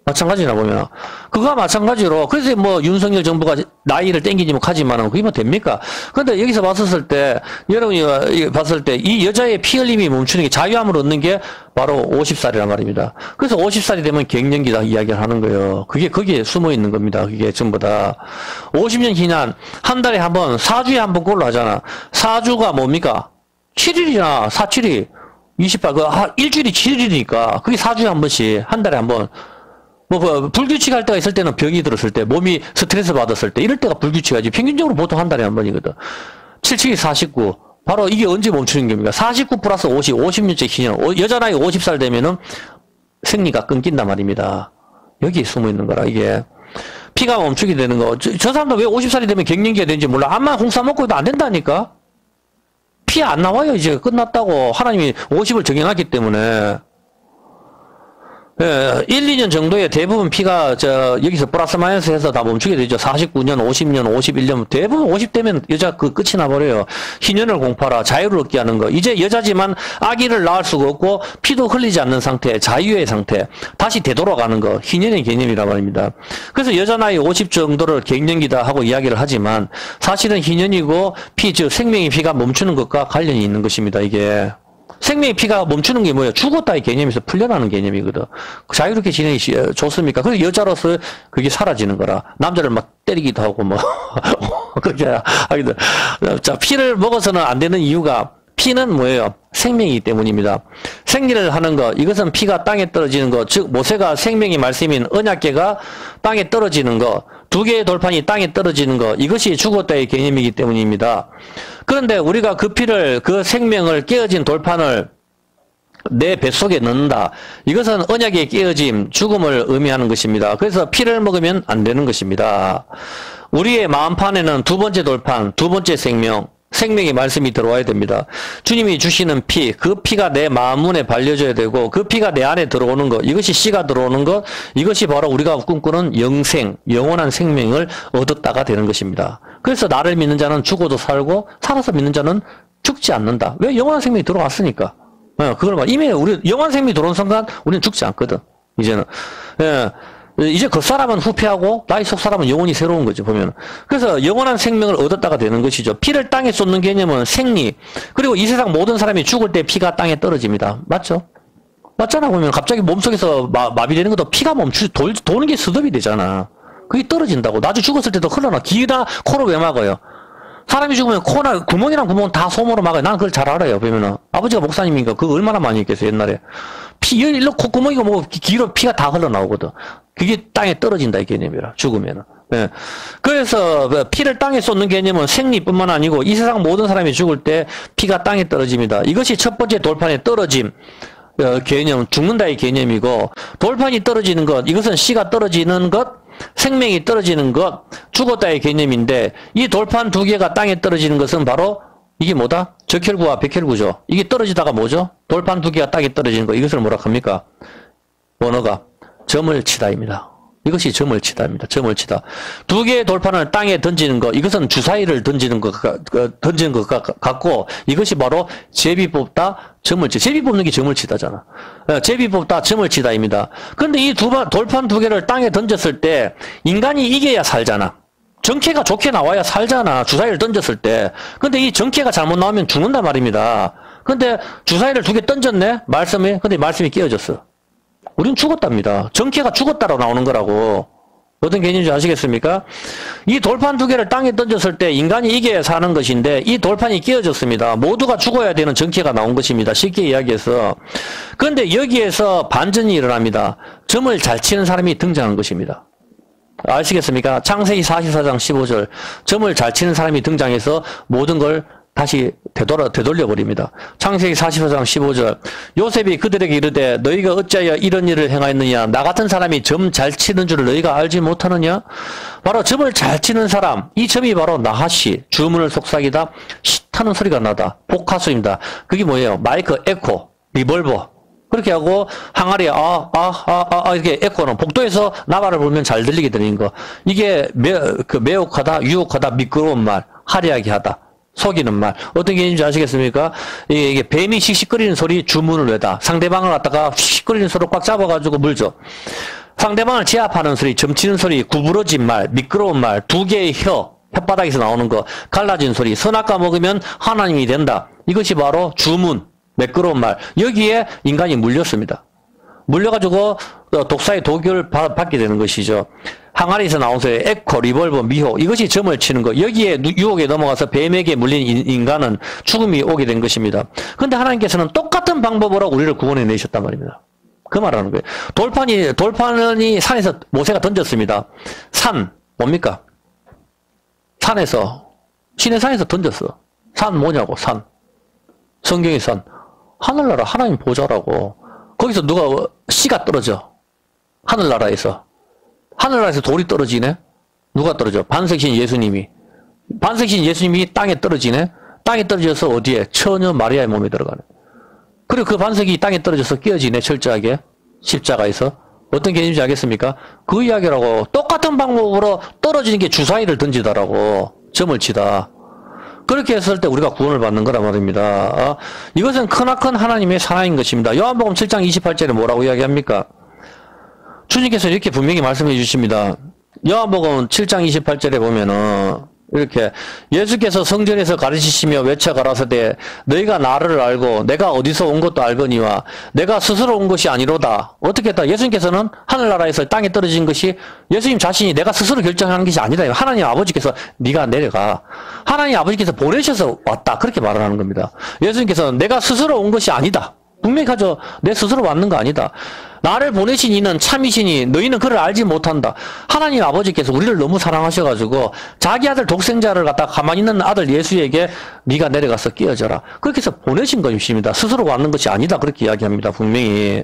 마찬가지나 보면. 그거와 마찬가지로, 그래서 뭐 윤석열 정부가 나이를 땡기지 못하지만은 그게 뭐 됩니까? 근데 여기서 봤었을 때, 여러분이 봤을 때 이 여자의 피 흘림이 멈추는 게 자유함을 얻는 게 바로 50살이란 말입니다. 그래서 50살이 되면 갱년기다 이야기를 하는 거예요. 그게 거기에 숨어 있는 겁니다. 그게 전부 다. 50년 기난, 한 달에 한 번, 4주에 한 번 꼴로 하잖아. 4주가 뭡니까? 7일이잖아. 4, 7이. 28, 일주일이 7일이니까. 그게 4주에 한 번씩, 한 달에 한 번. 불규칙할 때가 있을 때는 병이 들었을 때, 몸이 스트레스 받았을 때, 이럴 때가 불규칙하지. 평균적으로 보통 한 달에 한 번이거든. 77이 49. 바로 이게 언제 멈추는 겁니까? 49 플러스 50, 50년째 희년. 여자 나이 50살 되면은 생리가 끊긴단 말입니다. 여기에 숨어 있는 거라, 이게. 피가 멈추게 되는 거. 저 사람도 왜 50살이 되면 갱년기가 되는지 몰라. 암만 홍삼 먹고 해도 안 된다니까? 피 안 나와요, 이제. 끝났다고. 하나님이 50을 정해놨기 때문에. 예, 1, 2년 정도에 대부분 피가 여기서 플러스 마이너스 해서 다 멈추게 되죠. 49년, 50년, 51년 대부분 50대면 여자 끝이 나버려요. 희년을 공파라 자유를 얻게 하는 거. 이제 여자지만 아기를 낳을 수가 없고 피도 흘리지 않는 상태, 자유의 상태. 다시 되돌아가는 거. 희년의 개념이란 말입니다. 그래서 여자 나이 50 정도를 갱년기다 하고 이야기를 하지만 사실은 희년이고 즉 생명의 피가 멈추는 것과 관련이 있는 것입니다. 이게. 생명의 피가 멈추는 게 뭐예요? 죽었다의 개념에서 풀려나는 개념이거든. 자유롭게 지내기 좋습니까? 그래서 여자로서 그게 사라지는 거라. 남자를 막 때리기도 하고, 뭐. 그게 하기도. 자, 피를 먹어서는 안 되는 이유가, 피는 뭐예요? 생명이기 때문입니다. 생리를 하는 것, 이것은 피가 땅에 떨어지는 것, 즉, 모세가 생명의 말씀인 언약궤가 땅에 떨어지는 것, 두 개의 돌판이 땅에 떨어지는 것, 이것이 죽었다의 개념이기 때문입니다. 그런데 우리가 그 피를, 그 생명을 깨어진 돌판을 내 뱃속에 넣는다. 이것은 언약의 깨어짐, 죽음을 의미하는 것입니다. 그래서 피를 먹으면 안 되는 것입니다. 우리의 마음판에는 두 번째 돌판, 두 번째 생명, 생명의 말씀이 들어와야 됩니다. 주님이 주시는 피, 그 피가 내 마음문에 발려져야 되고 그 피가 내 안에 들어오는 것, 이것이 씨가 들어오는 것, 이것이 바로 우리가 꿈꾸는 영생, 영원한 생명을 얻었다가 되는 것입니다. 그래서 나를 믿는 자는 죽어도 살고 살아서 믿는 자는 죽지 않는다. 왜? 영원한 생명이 들어왔으니까. 그걸 말. 이미 우리 영원한 생명이 들어온 순간 우리는 죽지 않거든. 이제는. 이제 그 사람은 후패하고 나의 속 사람은 영원히 새로운 거죠, 보면. 그래서 영원한 생명을 얻었다가 되는 것이죠. 피를 땅에 쏟는 개념은 생리. 그리고 이 세상 모든 사람이 죽을 때 피가 땅에 떨어집니다. 맞죠? 맞잖아, 보면. 갑자기 몸속에서 마비되는 것도 피가 도는 게 스톱이 되잖아. 그게 떨어진다고. 나중에 죽었을 때도 흘러나. 귀나 코로 왜 막아요? 사람이 죽으면 코나 구멍이랑 구멍 다 솜으로 막아요. 나는 그걸 잘 알아요, 보면은. 아버지가 목사님이니까 그거 얼마나 많이 했겠어요, 옛날에. 일로 콧구멍이고 뭐 귀로 피가 다 흘러나오거든. 그게 땅에 떨어진다 이 개념이라, 죽으면은. 예. 그래서 피를 땅에 쏟는 개념은 생리뿐만 아니고 이 세상 모든 사람이 죽을 때 피가 땅에 떨어집니다. 이것이 첫 번째 돌판에 떨어짐 개념, 죽는다의 개념이고, 돌판이 떨어지는 것, 이것은 씨가 떨어지는 것, 생명이 떨어지는 것, 죽었다의 개념인데 이 돌판 두 개가 땅에 떨어지는 것은 바로 이게 뭐다? 적혈구와 백혈구죠. 이게 떨어지다가 뭐죠? 돌판 두 개가 땅에 떨어지는 거. 이것을 뭐라 합니까? 원어가 점을 치다입니다. 이것이 점을 치다입니다. 점을 치다. 두 개의 돌판을 땅에 던지는 것. 이것은 주사위를 던지는 것 같고, 이것이 바로 제비 뽑다, 점을 치. 제비 뽑는 게 점을 치다잖아. 제비 뽑다, 점을 치다입니다. 그런데 이 돌판 두 개를 땅에 던졌을 때 인간이 이겨야 살잖아. 정캐가 좋게 나와야 살잖아. 주사위를 던졌을 때. 근데 이 정캐가 잘못 나오면 죽는단 말입니다. 근데 주사위를 두 개 던졌네? 말씀이. 근데 말씀이 깨어졌어. 우린 죽었답니다. 정캐가 죽었다로 나오는 거라고. 어떤 개념인지 아시겠습니까? 이 돌판 두 개를 땅에 던졌을 때 인간이 이겨야 사는 것인데 이 돌판이 끼어졌습니다. 모두가 죽어야 되는 전개가 나온 것입니다. 쉽게 이야기해서. 그런데 여기에서 반전이 일어납니다. 점을 잘 치는 사람이 등장한 것입니다. 아시겠습니까? 창세기 44장 15절 점을 잘 치는 사람이 등장해서 모든 걸 다시 되돌려버립니다. 창세기 44장 15절 요셉이 그들에게 이르되 너희가 어찌하여 이런 일을 행하였느냐 나 같은 사람이 점 잘 치는 줄을 너희가 알지 못하느냐. 바로 점을 잘 치는 사람, 이 점이 바로 나하시, 주문을 속삭이다 쉿하는 소리가 나다, 복화수입니다. 그게 뭐예요? 마이크, 에코, 리볼버 그렇게 하고 항아리에 이렇게 에코는 복도에서 나발을 불면 잘 들리게 되는 거. 이게 매혹하다, 유혹하다, 미끄러운 말, 화려하게 하다, 속이는 말. 어떤 개념인지 아시겠습니까? 이게 뱀이 씩씩거리는 소리 주문을 외다. 상대방을 갖다가 씩씩거리는 소리 꽉 잡아가지고 물죠. 상대방을 제압하는 소리, 점치는 소리, 구부러진 말, 미끄러운 말, 두 개의 혓바닥에서 나오는 거, 갈라진 소리, 선악과 먹으면 하나님이 된다. 이것이 바로 주문, 매끄러운 말. 여기에 인간이 물렸습니다. 물려가지고 독사의 독을 받게 되는 것이죠. 항아리에서 나온 소리, 에코, 리볼버, 미혹, 이것이 점을 치는 것. 여기에 유혹에 넘어가서 뱀에게 물린 인간은 죽음이 오게 된 것입니다. 그런데 하나님께서는 똑같은 방법으로 우리를 구원해 내셨단 말입니다. 그 말하는 거예요. 돌판이 산에서 모세가 던졌습니다. 산, 뭡니까? 산에서, 시내산에서 던졌어. 산 뭐냐고, 산. 성경의 산. 하늘나라 하나님 보좌라고. 거기서 누가 씨가 떨어져. 하늘나라에서 돌이 떨어지네. 누가 떨어져? 반석신 예수님이. 반석신 예수님이 땅에 떨어지네. 땅에 떨어져서 어디에? 처녀 마리아의 몸에 들어가네. 그리고 그 반석이 땅에 떨어져서 깨어지네. 철저하게 십자가에서. 어떤 개념인지 알겠습니까? 그 이야기라고. 똑같은 방법으로 떨어지는 게 주사위를 던지다라고. 점을 치다. 그렇게 했을 때 우리가 구원을 받는 거란 말입니다. 이것은 크나큰 하나님의 사랑인 것입니다. 요한복음 7장 28절에 뭐라고 이야기합니까? 주님께서 이렇게 분명히 말씀해 주십니다. 요한복음 7장 28절에 보면은 이렇게 예수께서 성전에서 가르치시며 외쳐 가라사대 너희가 나를 알고 내가 어디서 온 것도 알거니와 내가 스스로 온 것이 아니로다. 어떻게 했다? 예수님께서는 하늘나라에서 땅에 떨어진 것이 예수님 자신이 내가 스스로 결정하는 것이 아니다. 하나님 아버지께서 네가 내려가. 하나님 아버지께서 보내셔서 왔다. 그렇게 말하는 겁니다. 예수님께서는 내가 스스로 온 것이 아니다. 분명히 하죠. 내 스스로 왔는 거 아니다. 나를 보내신 이는 참이시니 너희는 그를 알지 못한다. 하나님 아버지께서 우리를 너무 사랑하셔가지고 자기 아들 독생자를 갖다 가만히 있는 아들 예수에게 네가 내려가서 끼어져라. 그렇게 해서 보내신 것입니다. 스스로 왔는 것이 아니다. 그렇게 이야기합니다. 분명히.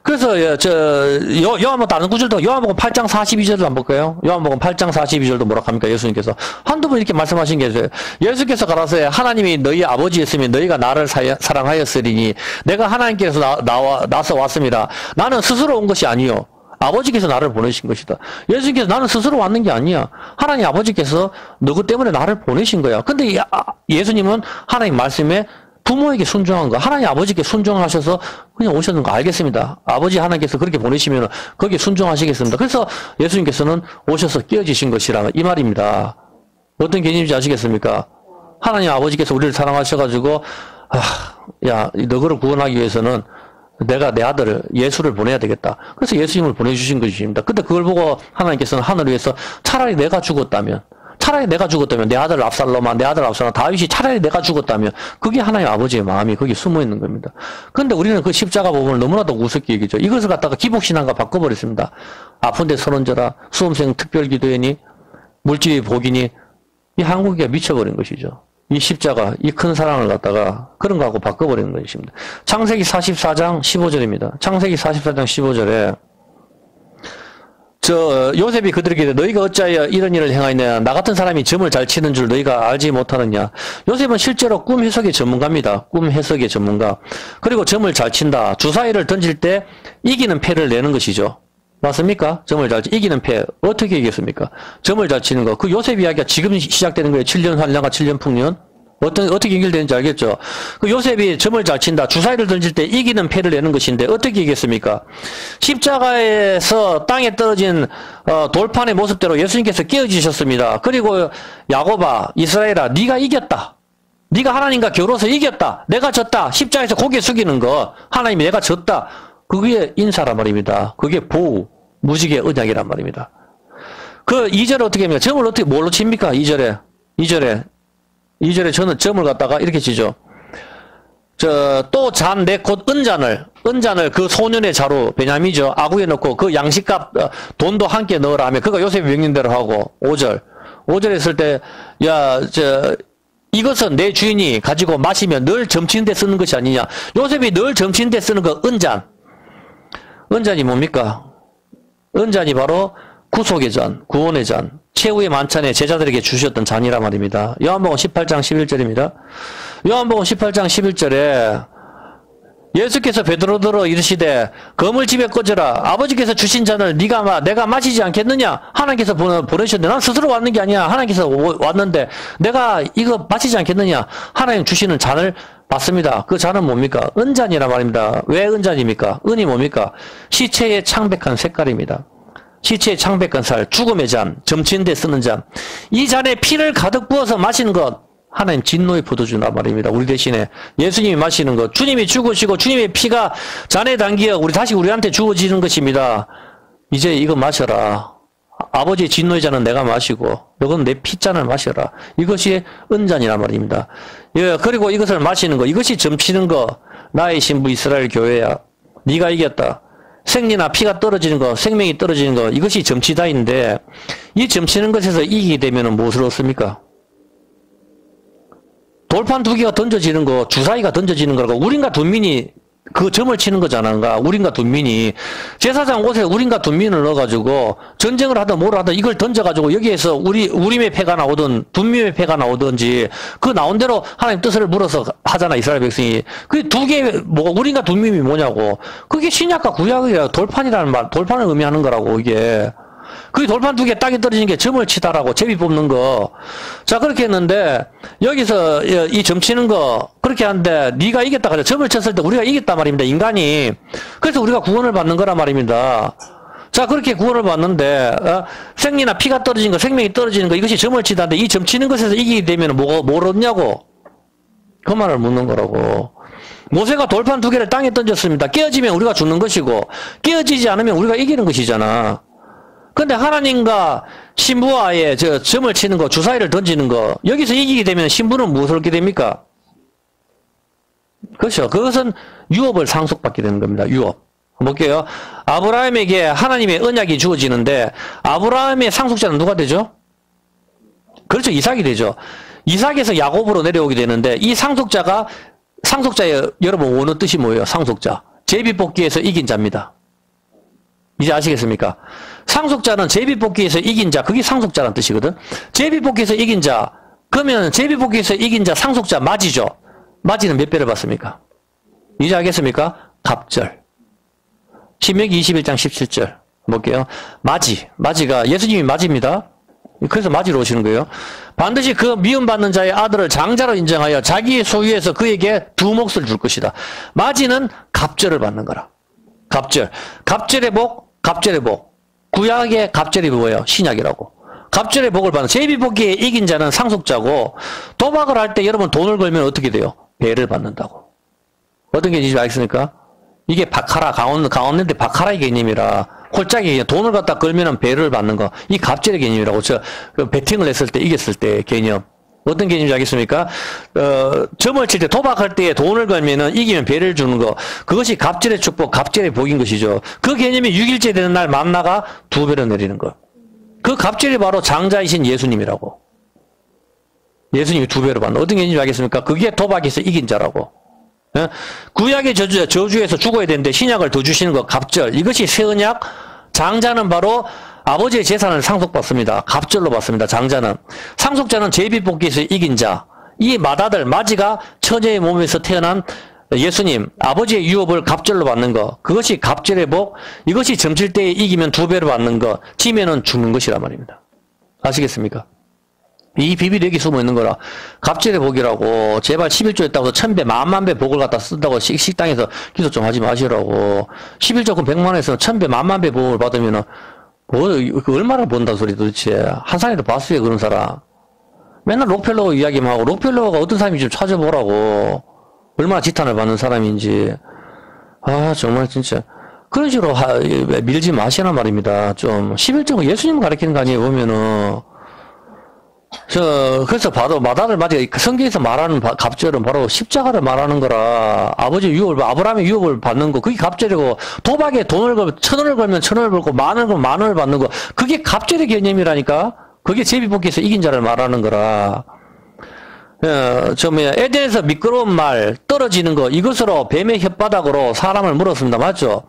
그래서 요한복음 다른 구절도 요한복음 8장 42절도 한번 볼까요? 요한복음 8장 42절도 뭐라고 합니까? 예수님께서 한두 번 이렇게 말씀하신 게 있어요. 예수께서 가라사대 하나님이 너희 아버지였으면 너희가 나를 사랑하였으리니 내가 하나님께서 나서 왔습니다. 나는 스스로 온 것이 아니요 아버지께서 나를 보내신 것이다. 예수님께서 나는 스스로 왔는 게 아니야. 하나님 아버지께서 너희 때문에 나를 보내신 거야. 근데 예수님은 하나님 말씀에 부모에게 순종한 거, 하나님 아버지께 순종하셔서 그냥 오셨는 거 알겠습니다. 아버지 하나님께서 그렇게 보내시면 거기에 순종하시겠습니다. 그래서 예수님께서는 오셔서 깨어지신 것이라 이 말입니다. 어떤 개념인지 아시겠습니까? 하나님 아버지께서 우리를 사랑하셔가지고 야 너를 구원하기 위해서는 내가 내 아들을 예수를 보내야 되겠다. 그래서 예수님을 보내주신 것입니다. 근데 그걸 보고 하나님께서는 하늘을 위해서 차라리 내가 죽었다면 내 아들 압살롬아, 다윗이 차라리 내가 죽었다면 그게 하나님 아버지의 마음이 거기 숨어 있는 겁니다. 그런데 우리는 그 십자가 부분을 너무나도 우습게 여기죠. 이것을 갖다가 기복신앙과 바꿔버렸습니다. 아픈데 손 얹어라, 수험생 특별기도회니, 물질이 복이니, 이 한국이가 미쳐버린 것이죠. 이 십자가, 이 큰 사랑을 갖다가 그런 거하고 바꿔버리는 것입니다. 창세기 44장 15절입니다. 창세기 44장 15절에 요셉이 그들에게 너희가 어찌하여 이런 일을 행하였느냐 나 같은 사람이 점을 잘 치는 줄 너희가 알지 못하느냐. 요셉은 실제로 꿈 해석의 전문가입니다. 꿈 해석의 전문가. 그리고 점을 잘 친다. 주사위를 던질 때 이기는 패를 내는 것이죠. 맞습니까? 점을 잘 이기는 패 어떻게 이겼습니까? 점을 잘 치는 거. 그 요셉 이야기가 지금 시작되는 거예요. 7년 환란과 7년 풍년. 어떻게 연결되는지 알겠죠? 그 요셉이 점을 잘 친다. 주사위를 던질 때 이기는 패를 내는 것인데 어떻게 이겼습니까? 십자가에서 땅에 떨어진 돌판의 모습대로 예수님께서 깨어지셨습니다. 그리고 야곱아, 이스라엘아, 네가 이겼다. 네가 하나님과 겨루어서 이겼다. 내가 졌다. 십자가에서 고개 숙이는 거. 하나님이 내가 졌다. 그게 인사란 말입니다. 그게 보우, 무지개 언약이란 말입니다. 그 2절에 어떻게 합니까? 점을 어떻게, 뭘로 칩니까? 2절에 저는 점을 갖다가 이렇게 치죠. 또 잔, 내 곧 은잔을 그 소년의 자로, 베냐민이죠. 아구에 넣고 그 양식값, 돈도 함께 넣으라 하면, 그거 요셉이 명령대로 하고, 5절 했을 때, 이것은 내 주인이 가지고 마시면 늘 점치는 데 쓰는 것이 아니냐. 요셉이 늘 점치는 데 쓰는 거, 은잔. 은잔이 뭡니까? 은잔이 바로 구속의 잔, 구원의 잔, 최후의 만찬에 제자들에게 주셨던 잔이란 말입니다. 요한복음 18장 11절입니다. 요한복음 18장 11절에 예수께서 베드로더러 이르시되 검을 집에 꽂으라. 아버지께서 주신 잔을 내가 마시지 않겠느냐? 하나님께서 보내셨는데 난 스스로 왔는 게 아니야. 하나님께서 왔는데 내가 이거 마시지 않겠느냐? 하나님 주시는 잔을 받습니다. 그 잔은 뭡니까? 은잔이란 말입니다. 왜 은잔입니까? 은이 뭡니까? 시체의 창백한 색깔입니다. 시체의 창백한 살, 죽음의 잔, 점치는 데 쓰는 잔. 이 잔에 피를 가득 부어서 마시는 것, 하나님 진노의 포도주란 말입니다. 우리 대신에 예수님이 마시는 것, 주님이 죽으시고 주님의 피가 잔에 담겨 다시 우리한테 주어지는 것입니다. 이제 이거 마셔라. 아버지의 진노의 잔은 내가 마시고 이건 내 피잔을 마셔라. 이것이 은잔이란 말입니다. 예, 그리고 이것을 마시는 거, 이것이 점치는 거. 나의 신부 이스라엘 교회야. 네가 이겼다. 생리나 피가 떨어지는 거, 생명이 떨어지는 거, 이것이 점치다인데, 이 점치는 것에서 이기게 되면 무엇을 얻습니까? 돌판 2개가 던져지는 거, 주사위가 던져지는 거라고, 우린과 둔민이 그 점을 치는 거잖아. 우린과 둔민이. 제사장 옷에 우린과 둔민을 넣어가지고, 전쟁을 하든 뭘 하든 이걸 던져가지고, 여기에서 우림의 패가 나오든, 둔민의 패가 나오든지, 그 나온 대로 하나님 뜻을 물어서 하잖아, 이스라엘 백성이. 그게 2개, 우린과 둔민이 뭐냐고. 그게 신약과 구약이야. 돌판이라는 말, 돌판을 의미하는 거라고, 이게. 그 돌판 2개 땅에 떨어지는 게 점을 치다라고, 제비 뽑는 거. 자, 그렇게 했는데, 여기서 이 점 치는 거, 그렇게 하는데, 네가 이겼다 그래. 점을 쳤을 때 우리가 이겼단 말입니다, 인간이. 그래서 우리가 구원을 받는 거란 말입니다. 자, 그렇게 구원을 받는데, 생리나 피가 떨어지는 거, 생명이 떨어지는 거, 이것이 점을 치다는데, 이 점 치는 것에서 이기게 되면 뭘 얻냐고? 그 말을 묻는 거라고. 모세가 돌판 2개를 땅에 던졌습니다. 깨어지면 우리가 죽는 것이고, 깨어지지 않으면 우리가 이기는 것이잖아. 근데 하나님과 신부와의 점을 치는 거, 주사위를 던지는 거, 여기서 이기게 되면 신부는 무엇을 얻게 됩니까? 그렇죠. 그것은 유업을 상속받게 되는 겁니다. 유업. 볼게요. 아브라함에게 하나님의 언약이 주어지는데, 아브라함의 상속자는 누가 되죠? 그렇죠. 이삭이 되죠. 이삭에서 야곱으로 내려오게 되는데, 이 상속자의 여러분 원어 뜻이 뭐예요? 상속자. 제비뽑기에서 이긴 자입니다. 이제 아시겠습니까? 상속자는 제비뽑기에서 이긴 자, 그게 상속자라는 뜻이거든. 제비뽑기에서 이긴 자, 그러면 제비뽑기에서 이긴 자 상속자 맞이죠. 맞이는 몇 배를 받습니까? 이제 알겠습니까? 갑절. 신명기 21장 17절 볼게요. 맞이가 예수님이 맞이입니다. 그래서 맞이로 오시는 거예요. 반드시 그 미움받는 자의 아들을 장자로 인정하여 자기의 소유에서 그에게 2 몫을 줄 것이다. 맞이는 갑절을 받는 거라. 갑절의 복. 구약의 갑절이 뭐예요? 신약이라고. 갑절의 복을 받는, 제비뽑기에 이긴 자는 상속자고, 도박을 할 때 여러분 돈을 걸면 어떻게 돼요? 배를 받는다고. 어떤 개념인지 알겠습니까? 이게 바카라, 강원랜드 바카라의 개념이라, 홀짝이 돈을 갖다 걸면은 배를 받는 거. 이 갑절의 개념이라고. 배팅을 했을 때, 이겼을 때 개념. 어떤 개념인지 알겠습니까? 점을 칠 때 도박할 때 돈을 걸면은 이기면 배를 주는 거. 그것이 갑절의 축복, 갑절의 복인 것이죠. 그 개념이 6일째 되는 날 만나가 2배로 내리는 거. 그 갑절이 바로 장자이신 예수님이라고. 예수님이 2배로 받는. 어떤 개념인지 알겠습니까? 그게 도박에서 이긴 자라고. 구약의 저주에서 죽어야 되는데 신약을 더 주시는 거, 갑절. 이것이 새 언약. 장자는 바로 아버지의 재산을 상속받습니다. 갑절로 받습니다. 장자는. 상속자는 제비뽑기에서 이긴 자. 이 맏아들, 맞이가 처녀의 몸에서 태어난 예수님, 아버지의 유업을 갑절로 받는 거. 그것이 갑절의 복. 이것이 점칠 때에 이기면 2배로 받는 거. 지면은 죽는 것이란 말입니다. 아시겠습니까? 이 비밀이 여기 숨어 있는 거라. 갑절의 복이라고. 제발 11조 했다고 해서 1000배, 10,000배 복을 갖다 쓴다고 식당에서 기도 좀 하지 마시라고. 11조금 100만원에서 1000배, 10,000배 복을 받으면은 얼마나 번다 소리 도대체. 한 사람이라도 봤어요, 그런 사람. 맨날 록펠러어 이야기만 하고, 록펠러어가 어떤 사람인지 좀 찾아보라고. 얼마나 지탄을 받는 사람인지. 아, 정말 진짜. 그런 식으로 밀지 마시란 말입니다. 좀 11조 예수님 가르치는 거 아니에요 보면은. 그래서 바로 마다를 맞아 성경에서 말하는 갑절은 바로 십자가를 말하는 거라. 아브라함의 유업을 받는 거 그게 갑절이고, 도박에 돈을 걸면 1,000원을 걸면 1,000원을 벌고 10,000원을 걸면 10,000원을 받는 거 그게 갑절의 개념이라니까. 그게 제비뽑기에서 이긴 자를 말하는 거라. 에덴에서 미끄러운 말, 떨어지는 거, 이것으로 뱀의 혓바닥으로 사람을 물었습니다. 맞죠?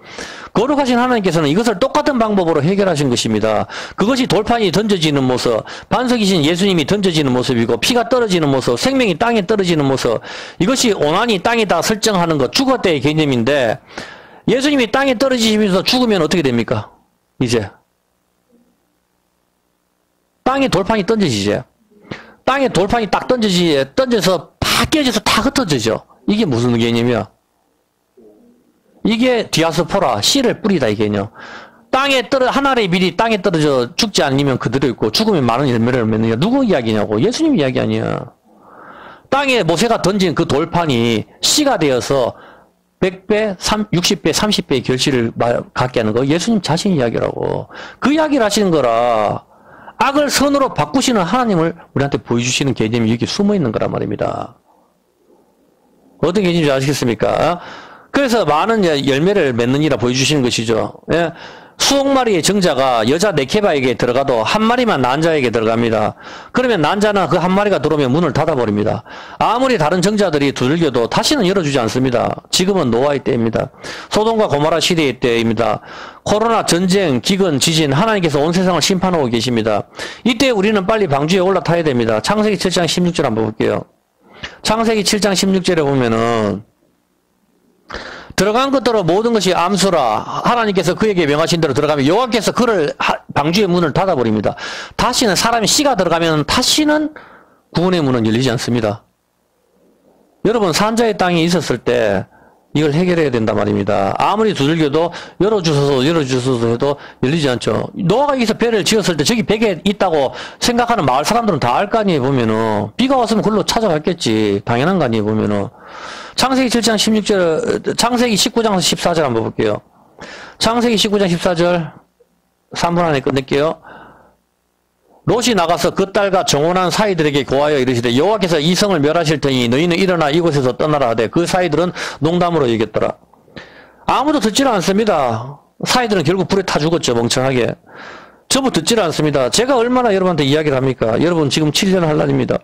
거룩하신 하나님께서는 이것을 똑같은 방법으로 해결하신 것입니다. 그것이 돌판이 던져지는 모습, 반석이신 예수님이 던져지는 모습이고, 피가 떨어지는 모습, 생명이 땅에 떨어지는 모습, 이것이 오난이 땅에다 설정하는 것, 죽었대의 개념인데, 예수님이 땅에 떨어지시면서 죽으면 어떻게 됩니까? 이제. 땅에 돌판이 던져지지. 땅에 돌판이 딱 던져서 팍 깨져서 다 흩어지죠. 이게 무슨 개념이야? 이게 디아스포라, 씨를 뿌리다 이 개념. 하늘의 밀이 땅에 떨어져 죽지 않으면 그대로 있고, 죽으면 많은 열매를 맺느냐. 누구 이야기냐고. 예수님 이야기 아니야. 땅에 모세가 던진 그 돌판이 씨가 되어서 100배, 60배, 30배의 결실을 갖게 하는 거. 예수님 자신 이야기라고. 그 이야기를 하시는 거라. 악을 선으로 바꾸시는 하나님을 우리한테 보여주시는 개념이 여기 숨어 있는 거란 말입니다. 어떤 개념인지 아시겠습니까? 그래서 많은 열매를 맺느니라 보여주시는 것이죠. 예? 수억 마리의 정자가 여자 네케바에게 들어가도 한 마리만 난자에게 들어갑니다. 그러면 난자는 그 한 마리가 들어오면 문을 닫아버립니다. 아무리 다른 정자들이 두들겨도 다시는 열어주지 않습니다. 지금은 노아의 때입니다. 소돔과 고모라 시대의 때입니다. 코로나, 전쟁, 기근, 지진, 하나님께서 온 세상을 심판하고 계십니다. 이때 우리는 빨리 방주에 올라타야 됩니다. 창세기 7장 16절 한번 볼게요. 창세기 7장 16절에 보면은 들어간 것대로 모든 것이 암수라 하나님께서 그에게 명하신 대로 들어가면 여호와께서 그를 방주의 문을 닫아버립니다. 다시는 사람이 씨가 들어가면 다시는 구원의 문은 열리지 않습니다. 여러분 산자의 땅에 있었을 때 이걸 해결해야 된단 말입니다. 아무리 두들겨도 열어주소서 해도 열리지 않죠. 노아가 여기서 배를 지었을 때 저기 벽에 있다고 생각하는 마을 사람들은 다 알 거 아니에요 보면은. 비가 왔으면 그걸로 찾아갔겠지. 당연한 거 아니에요 보면은. 창세기 7장 16절, 창세기 19장 14절 한번 볼게요. 창세기 19장 14절 3분 안에 끝낼게요. 롯이 나가서 그 딸과 정혼한 사이들에게 고하여 이르시되 여호와께서 이 성을 멸하실 테니 너희는 일어나 이곳에서 떠나라 하되 그 사이들은 농담으로 여겼더라. 아무도 듣지를 않습니다. 사이들은 결국 불에 타 죽었죠. 멍청하게. 전부 듣지를 않습니다. 제가 얼마나 여러분한테 이야기를 합니까? 여러분 지금 7년 할 날입니다.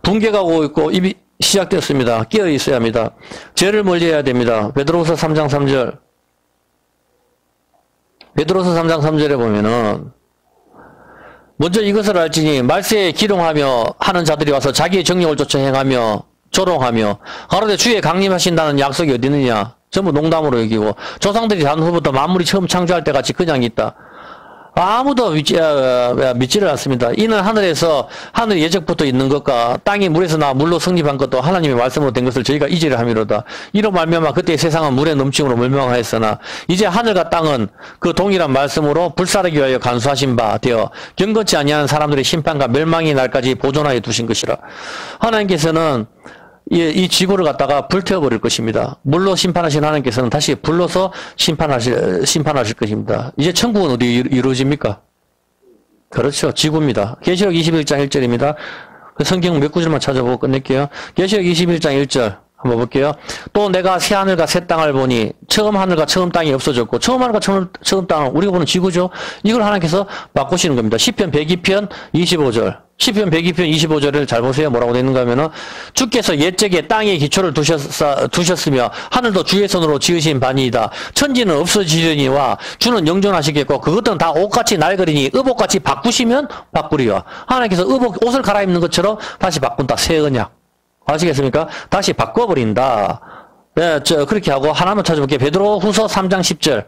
붕괴가 오고 있고 입이 시작됐습니다. 깨어 있어야 합니다. 죄를 멀리해야 됩니다. 베드로후서 3장 3절. 베드로후서 3장 3절에 보면은 먼저 이것을 알지니 말세에 기롱하며 하는 자들이 와서 자기의 정욕을 쫓아 행하며 조롱하며 가로되 주의 강림하신다는 약속이 어디 있느냐. 전부 농담으로 여기고 조상들이 단 후부터 만물이 처음 창조할 때 같이 그냥 있다. 아무도 믿지를 않습니다. 이는 하늘에서 하늘 예적부터 있는 것과 땅이 물에서 나와 물로 성립한 것도 하나님의 말씀으로 된 것을 저희가 이제를 함이로다. 이로 말미암아 그때 세상은 물의 넘침으로 멸망하였으나 이제 하늘과 땅은 그 동일한 말씀으로 불사르기 위하여 간수하신 바 되어 경건치 아니하는 사람들의 심판과 멸망의 날까지 보존하여 두신 것이라. 하나님께서는 이 지구를 갖다가 불태워버릴 것입니다. 물로 심판하신 하나님께서는 다시 불러서 심판하실 것입니다. 이제 천국은 어디 이루어집니까? 그렇죠. 지구입니다. 계시록 21장 1절입니다. 그 성경 몇 구절만 찾아보고 끝낼게요. 계시록 21장 1절 한번 볼게요. 또 내가 새 하늘과 새 땅을 보니 처음 하늘과 처음 땅이 없어졌고 처음 하늘과 처음 땅은 우리가 보는 지구죠. 이걸 하나님께서 바꾸시는 겁니다. 시편 102편 25절. 시편 102편 25절을 잘 보세요. 뭐라고 되어 있는가 하면은 주께서 옛적에 땅에 기초를 두셨으며 하늘도 주의 손으로 지으신 바니이다. 천지는 없어지려니와 주는 영존하시겠고 그것들은 다 옷같이 낡으리니 의복같이 바꾸시면 바꾸리요. 하나님께서 옷을 갈아입는 것처럼 다시 바꾼다. 새 언약. 아시겠습니까? 다시 바꿔버린다. 네, 그렇게 하고 하나만 찾아볼게요. 베드로후서 3장 10절.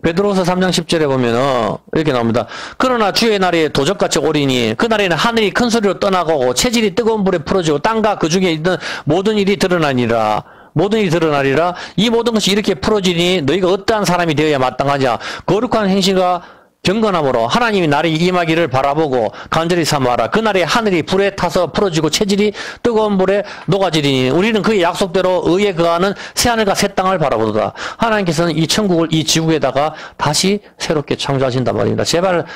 베드로후서 3장 10절에 보면은 이렇게 나옵니다. 그러나 주의 날이 도적같이 오리니 그 날에는 하늘이 큰 소리로 떠나고 체질이 뜨거운 불에 풀어지고 땅과 그 중에 있는 모든 일이 드러나니라. 모든 일이 드러나리라. 이 모든 것이 이렇게 풀어지니 너희가 어떠한 사람이 되어야 마땅하냐. 거룩한 행실과 경건함으로 하나님이 날이 임하기를 바라보고 간절히 사모하라. 그날에 하늘이 불에 타서 풀어지고 체질이 뜨거운 물에 녹아지리니 우리는 그의 약속대로 의에 거하는 새하늘과 새 땅을 바라보도다. 하나님께서는 이 천국을 이 지구에다가 다시 새롭게 창조하신단 말입니다. 제발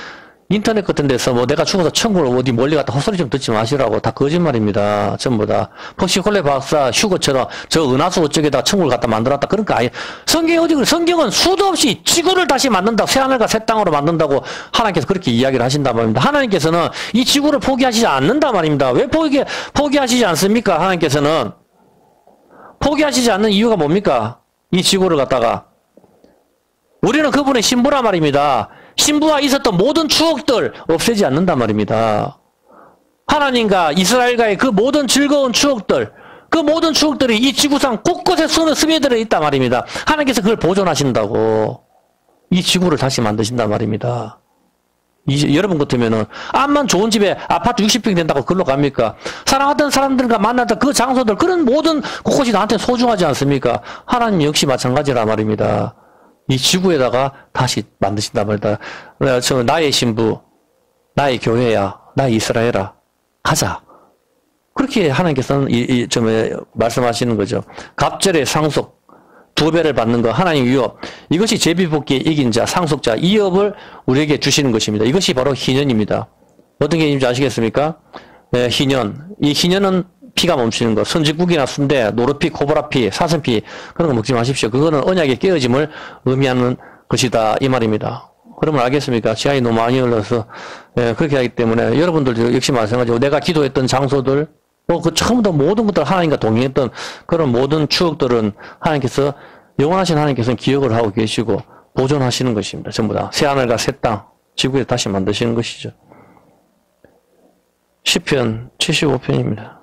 인터넷 같은 데서 뭐 내가 죽어서 천국을 어디 멀리 갔다 헛소리 좀 듣지 마시라고. 다 거짓말입니다. 전부 다. 폭시콜레 박사 휴거처럼 저 은하수 어쩌게다 천국을 갖다 만들었다. 그런 거 아니에요. 성경이 어디 그래? 성경은 수도 없이 지구를 다시 만든다. 새하늘과 새 땅으로 만든다고 하나님께서 그렇게 이야기를 하신단 말입니다. 하나님께서는 이 지구를 포기하시지 않는단 말입니다. 왜 포기하시지 않습니까? 하나님께서는 포기하시지 않는 이유가 뭡니까? 이 지구를 갖다가. 우리는 그분의 신부란 말입니다. 신부와 있었던 모든 추억들 없애지 않는단 말입니다. 하나님과 이스라엘과의 그 모든 즐거운 추억들, 그 모든 추억들이 이 지구상 곳곳에 스며들어 있단 말입니다. 하나님께서 그걸 보존하신다고. 이 지구를 다시 만드신단 말입니다. 여러분 같으면은 암만 좋은 집에 아파트 60평 된다고 그걸로 갑니까? 사랑하던 사람들과 만났던 그 장소들, 그런 모든 곳곳이 나한테 소중하지 않습니까? 하나님 역시 마찬가지란 말입니다. 이 지구에다가 다시 만드신단 말이다. 나의 신부, 나의 교회야, 나의 이스라엘아, 가자. 그렇게 하나님께서는 말씀하시는 거죠. 갑절의 상속, 2배를 받는 거, 하나님 위업. 이것이 제비뽑기에 이긴 자, 상속자, 이 업을 우리에게 주시는 것입니다. 이것이 바로 희년입니다. 어떤 게 있는지 아시겠습니까? 네, 희년. 이 희년은 피가 멈추는 것, 선지국이나 순대, 노루피, 코브라피, 사슴피 그런 거 먹지 마십시오. 그거는 언약의 깨어짐을 의미하는 것이다 이 말입니다. 그러면 알겠습니까? 지하에 너무 많이 흘러서 그렇게 하기 때문에 여러분들도 역시 마찬가지고 내가 기도했던 장소들, 그 처음부터 모든 것들 하나님과 동행했던 그런 모든 추억들은 하나님께서 영원하신 하나님께서는 기억을 하고 계시고 보존하시는 것입니다. 전부 다 새하늘과 새 땅, 지구에 다시 만드시는 것이죠. 시편 75편입니다.